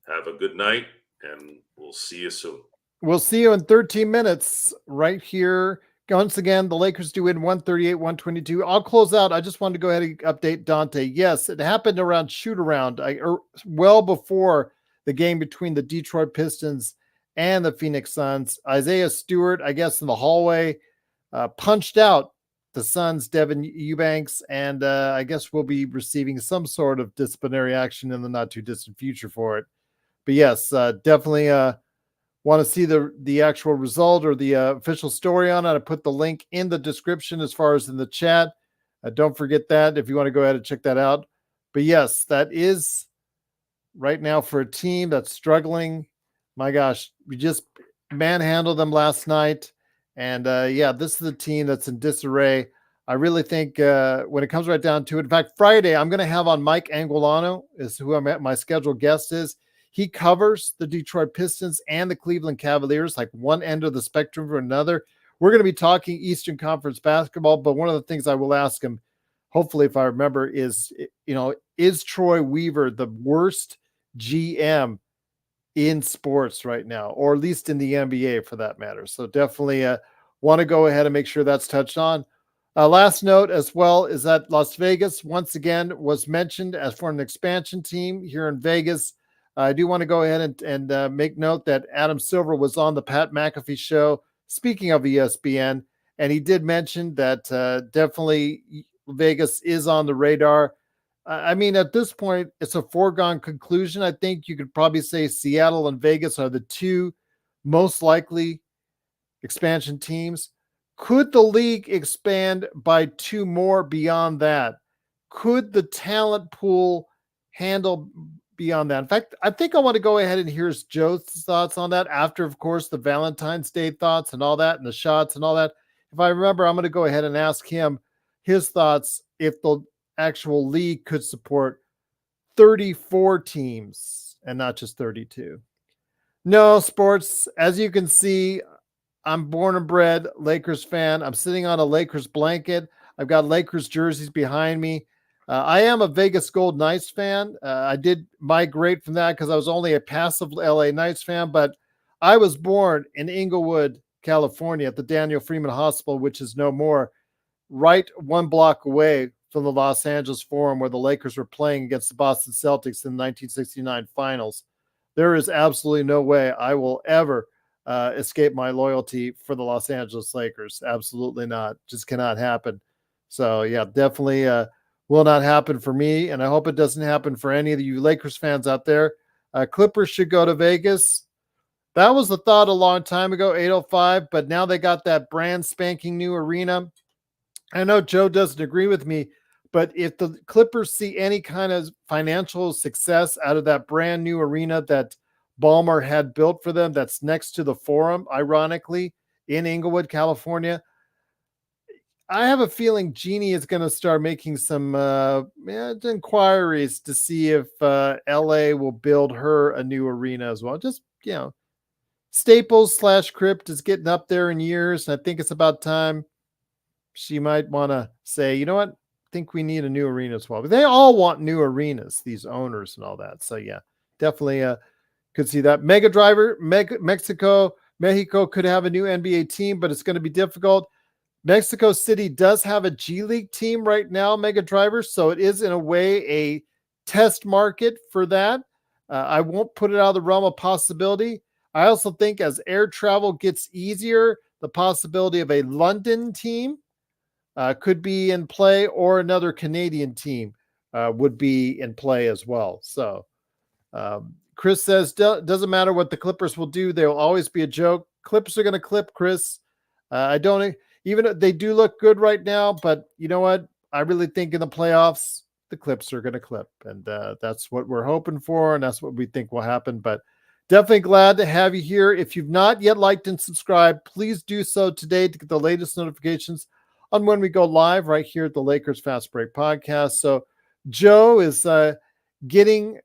B: Have a good night, and we'll see you soon.
A: We'll see you in 13 minutes right here. Once again, the Lakers do win 138-122. I'll close out. I just wanted to go ahead and update Dante. Yes, it happened around shoot around, well before the game between the Detroit Pistons and the Phoenix Suns. Isaiah Stewart, I guess, in the hallway, punched out the Suns' Devin Eubanks, and I guess we'll be receiving some sort of disciplinary action in the not too distant future for it. But yes, definitely want to see the actual result or the official story on it. I put the link in the description as far as in the chat. Don't forget that if you want to go ahead and check that out. But yes, that is right now for a team that's struggling. My gosh, we just manhandled them last night. And yeah, this is a team that's in disarray. I really think when it comes right down to it, in fact, Friday, I'm going to have on Mike Anguilano, is who my scheduled guest is. He covers the Detroit Pistons and the Cleveland Cavaliers, like one end of the spectrum for another. We're going to be talking Eastern Conference basketball, but one of the things I will ask him, hopefully if I remember, is, is Troy Weaver the worst GM in sports right now, or at least in the NBA for that matter? So definitely want to go ahead and make sure that's touched on. Last note as well is that Las Vegas once again was mentioned as for an expansion team here in Vegas. I do want to go ahead and make note that Adam Silver was on the Pat McAfee show, speaking of ESPN, and he did mention that definitely Vegas is on the radar. I mean, at this point, it's a foregone conclusion. I think you could probably say Seattle and Vegas are the two most likely expansion teams. Could the league expand by two more beyond that? Could the talent pool handle beyond that? In fact, I think I want to go ahead and hear Joe's thoughts on that after, of course, the Valentine's Day thoughts and all that and the shots and all that. If I remember, I'm going to go ahead and ask him his thoughts if the actual league could support 34 teams and not just 32. No, sports. As you can see, I'm born and bred Lakers fan. I'm sitting on a Lakers blanket. I've got Lakers jerseys behind me. I am a Vegas Golden Knights fan. I did migrate from that because I was only a passive LA Knights fan, but I was born in Inglewood, California at the Daniel Freeman Hospital, which is no more, right one block away from the Los Angeles Forum where the Lakers were playing against the Boston Celtics in the 1969 finals. There is absolutely no way I will ever escape my loyalty for the Los Angeles Lakers. Absolutely not. Just cannot happen. So, yeah, definitely will not happen for me. And I hope it doesn't happen for any of you Lakers fans out there. Clippers should go to Vegas. That was the thought a long time ago, 805, but now they got that brand spanking new arena. I know Joe doesn't agree with me, but if the Clippers see any kind of financial success out of that brand new arena that Ballmer had built for them, that's next to the Forum, ironically, in Inglewood, California, I have a feeling Jeannie is going to start making some inquiries to see if LA will build her a new arena as well. Just, Staples / Crypt is getting up there in years, and I think it's about time she might want to say, you know what? I think we need a new arena as well. But they all want new arenas, these owners and all that. So yeah, definitely could see that. Mega Driver, Mexico could have a new NBA team, but it's going to be difficult. Mexico City does have a G League team right now, Mega Driver. So it is in a way a test market for that. I won't put it out of the realm of possibility. I also think as air travel gets easier, the possibility of a London team could be in play, or another Canadian team would be in play as well. So Chris says, doesn't matter what the Clippers will do. They'll always be a joke. Clips are going to clip, Chris. I don't, even they do look good right now, but you know what? I really think in the playoffs, the Clips are going to clip. And that's what we're hoping for. And that's what we think will happen. But definitely glad to have you here. If you've not yet liked and subscribed, please do so today to get the latest notifications on when we go live right here at the Lakers Fast Break podcast. So Joe is getting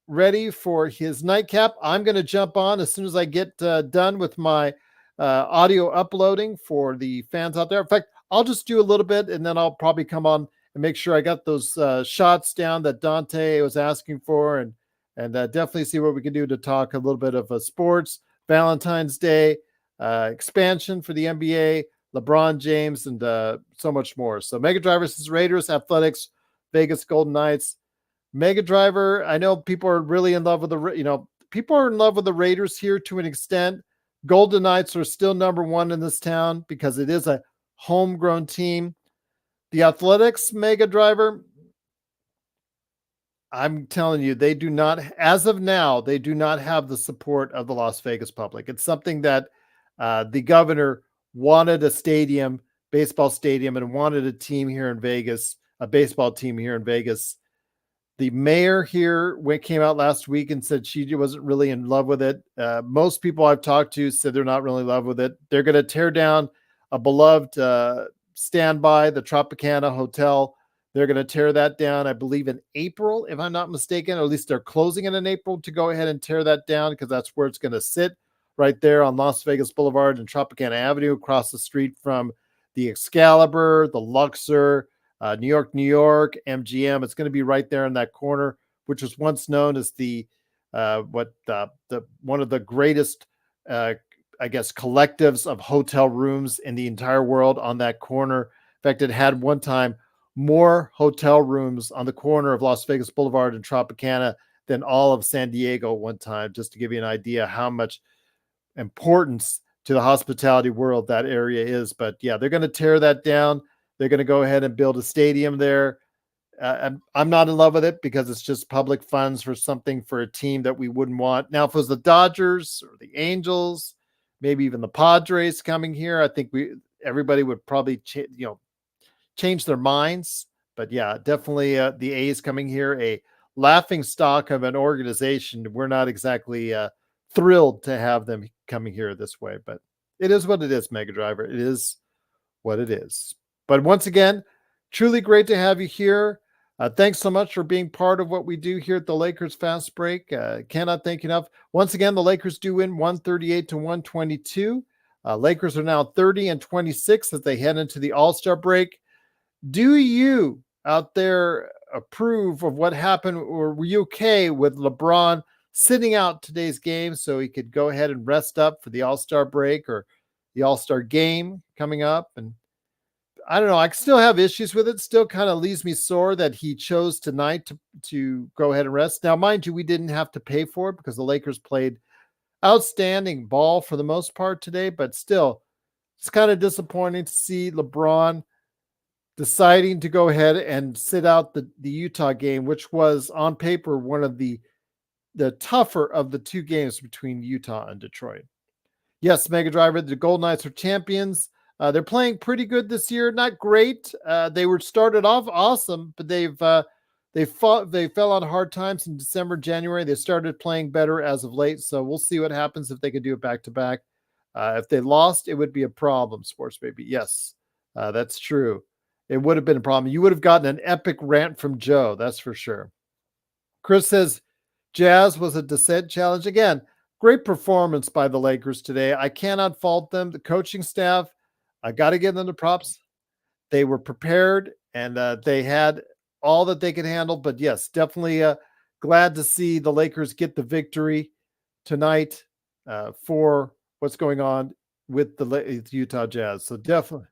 A: ready for his nightcap. I'm going to jump on as soon as I get done with my audio uploading for the fans out there. In fact, I'll just do a little bit and then I'll probably come on and make sure I got those shots down that Dante was asking for, and definitely see what we can do to talk a little bit of sports, Valentine's Day, expansion for the NBA, LeBron James, and so much more. So Mega Driver versus Raiders, Athletics, Vegas Golden Knights. Mega Driver, I know people are really in love with people are in love with the Raiders here to an extent. Golden Knights are still number one in this town because it is a homegrown team. The Athletics, Mega Driver, I'm telling you, they do not, as of now, they do not have the support of the Las Vegas public. It's something that the governor wanted a stadium, baseball stadium, and wanted a team here in Vegas, a baseball team here in Vegas. The mayor here came out last week and said she wasn't really in love with it. Most people I've talked to said they're not really in love with it. They're going to tear down a beloved standby, the Tropicana Hotel. They're going to tear that down, I believe, in April, if I'm not mistaken. Or at least they're closing it in April to go ahead and tear that down, because that's where it's going to sit, right there on Las Vegas Boulevard and Tropicana Avenue, across the street from the Excalibur, the Luxor, New York, MGM. It's going to be right there in that corner, which was once known as the one of the greatest, I guess, collectives of hotel rooms in the entire world on that corner. In fact, it had one time more hotel rooms on the corner of Las Vegas Boulevard and Tropicana than all of San Diego at one time, just to give you an idea how much importance to the hospitality world that area is. But yeah, they're going to tear that down. They're going to go ahead and build a stadium there. I'm not in love with it because it's just public funds for something for a team that we wouldn't want. Now, if it was the Dodgers or the Angels, maybe even the Padres coming here, I think everybody would probably change their minds. But yeah, definitely the A's coming here, a laughing stock of an organization. We're not exactly thrilled to have them coming here this way, but it is what it is, Mega Driver. It is what it is. But once again, truly great to have you here. Thanks so much for being part of what we do here at the Lakers Fast Break. Cannot thank you enough. Once again, the Lakers do win 138 to 122. Lakers are now 30-26 as they head into the All-Star break. Do you out there approve of what happened, or were you okay with LeBron sitting out today's game so he could go ahead and rest up for the All-Star break or the All-Star game coming up? And I don't know. I still have issues with it. Still kind of leaves me sore that he chose tonight to go ahead and rest. Now, mind you, we didn't have to pay for it because the Lakers played outstanding ball for the most part today, but still, it's kind of disappointing to see LeBron deciding to go ahead and sit out the Utah game, which was on paper one of the tougher of the two games between Utah and Detroit. Yes, Mega Driver, the Golden Knights are champions. They're playing pretty good this year. Not great. They were started off awesome, but they fell on hard times in December, January. They started playing better as of late. So we'll see what happens if they can do it back to back. If they lost, it would be a problem, Sports Baby. Yes, that's true. It would have been a problem. You would have gotten an epic rant from Joe. That's for sure. Chris says Jazz was a descent challenge. Again, great performance by the Lakers today. I cannot fault them. The coaching staff, I got to give them the props. They were prepared and they had all that they could handle. But yes, definitely glad to see the Lakers get the victory tonight for what's going on with the Utah Jazz. So definitely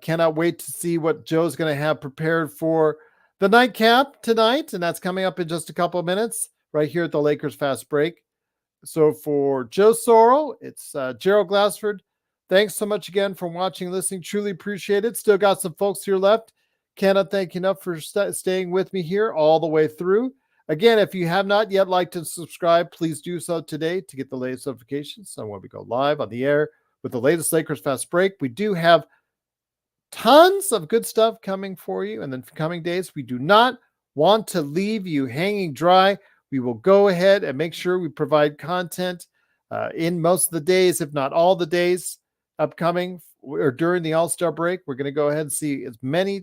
A: cannot wait to see what Joe's going to have prepared for the nightcap tonight. And that's coming up in just a couple of minutes right here at the Lakers Fast Break. So for Joe Sorrell, it's Gerald Glassford. Thanks so much again for watching and listening. Truly appreciate it. Still got some folks here left. Cannot thank you enough for staying with me here all the way through. Again, if you have not yet liked and subscribed, please do so today to get the latest notifications on when we go live on the air with the latest Lakers Fast Break. We do have tons of good stuff coming for you. And then for coming days, we do not want to leave you hanging dry. We will go ahead and make sure we provide content in most of the days, if not all the days upcoming or during the All-Star break. We're going to go ahead and see as many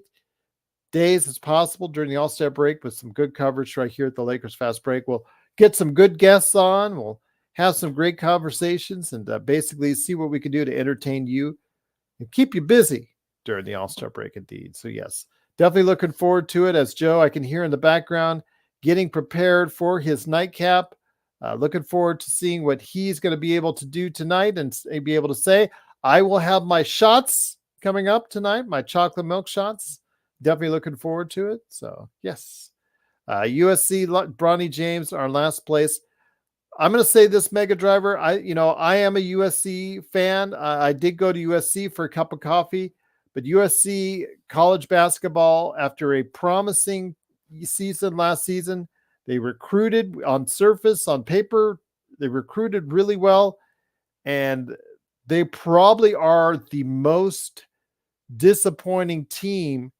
A: days as possible during the All-Star break with some good coverage right here at the Lakers Fast Break. We'll get some good guests on. We'll have some great conversations and basically see what we can do to entertain you and keep you busy during the All-Star break indeed. So yes, definitely looking forward to it. As Joe, I can hear in the background, getting prepared for his nightcap. Looking forward to seeing what he's going to be able to do tonight and be able to say, I will have my shots coming up tonight, my chocolate milk shots. Definitely looking forward to it. So yes, USC, Bronny James, our last place. I'm going to say this, Mega Driver. I am a USC fan. I did go to USC for a cup of coffee, but USC college basketball, after a promising season last season, they recruited on surface, on paper, they recruited really well, and they probably are the most disappointing team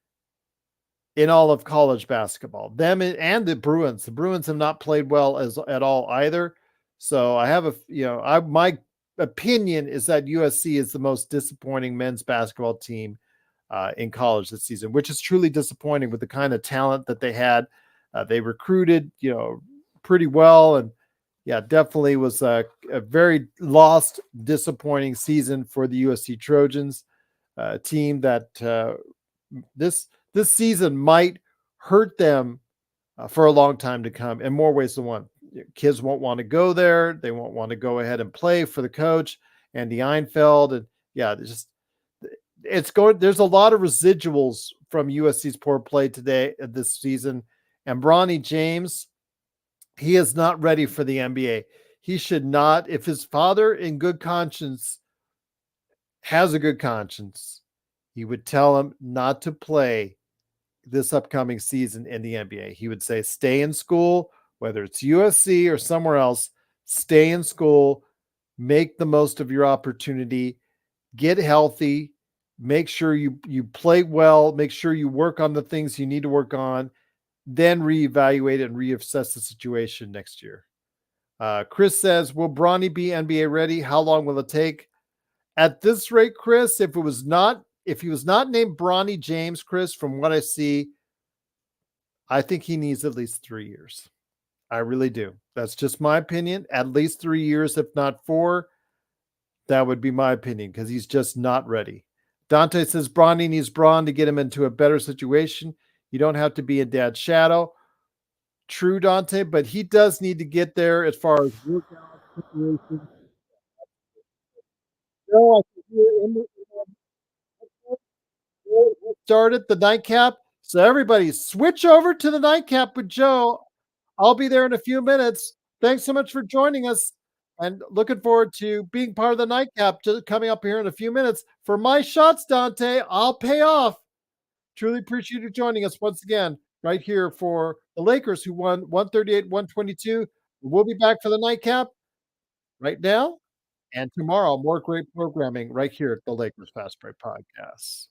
A: in all of college basketball. Them and the Bruins. The Bruins have not played well at all either. So I have my opinion is that USC is the most disappointing men's basketball team in college this season, which is truly disappointing with the kind of talent that they had. They recruited, pretty well, and definitely was a very lost, disappointing season for the USC Trojans, a team that this season might hurt them for a long time to come in more ways than one. Kids won't want to go there. They won't want to go ahead and play for the coach, Andy Einfeld. And there's a lot of residuals from USC's poor play this season. And Bronny James, he is not ready for the NBA. He should not. If his father in good conscience has a good conscience, he would tell him not to play this upcoming season in the NBA. He would say, stay in school, whether it's USC or somewhere else, stay in school, make the most of your opportunity, get healthy, make sure you play well, make sure you work on the things you need to work on, then reevaluate and reassess the situation next year. Chris says, will Bronny be NBA ready? How long will it take? At this rate, Chris, if he was not named Bronny James, Chris, from what I see, I think he needs at least 3 years. I really do. That's just my opinion. At least 3 years, if not 4. That would be my opinion because he's just not ready. Dante says Bronny needs Braun to get him into a better situation. You don't have to be in dad's shadow. True, Dante, but he does need to get there as far as workout preparation. No, I can hear in started the nightcap. So everybody switch over to the nightcap with Joe. I'll be there in a few minutes. Thanks so much for joining us and looking forward to being part of the nightcap coming up here in a few minutes. For my shots, Dante, I'll pay off. Truly appreciate you joining us once again right here for the Lakers who won 138-122. We'll be back for the nightcap right now and tomorrow. More great programming right here at the Lakers Fast Break Podcast.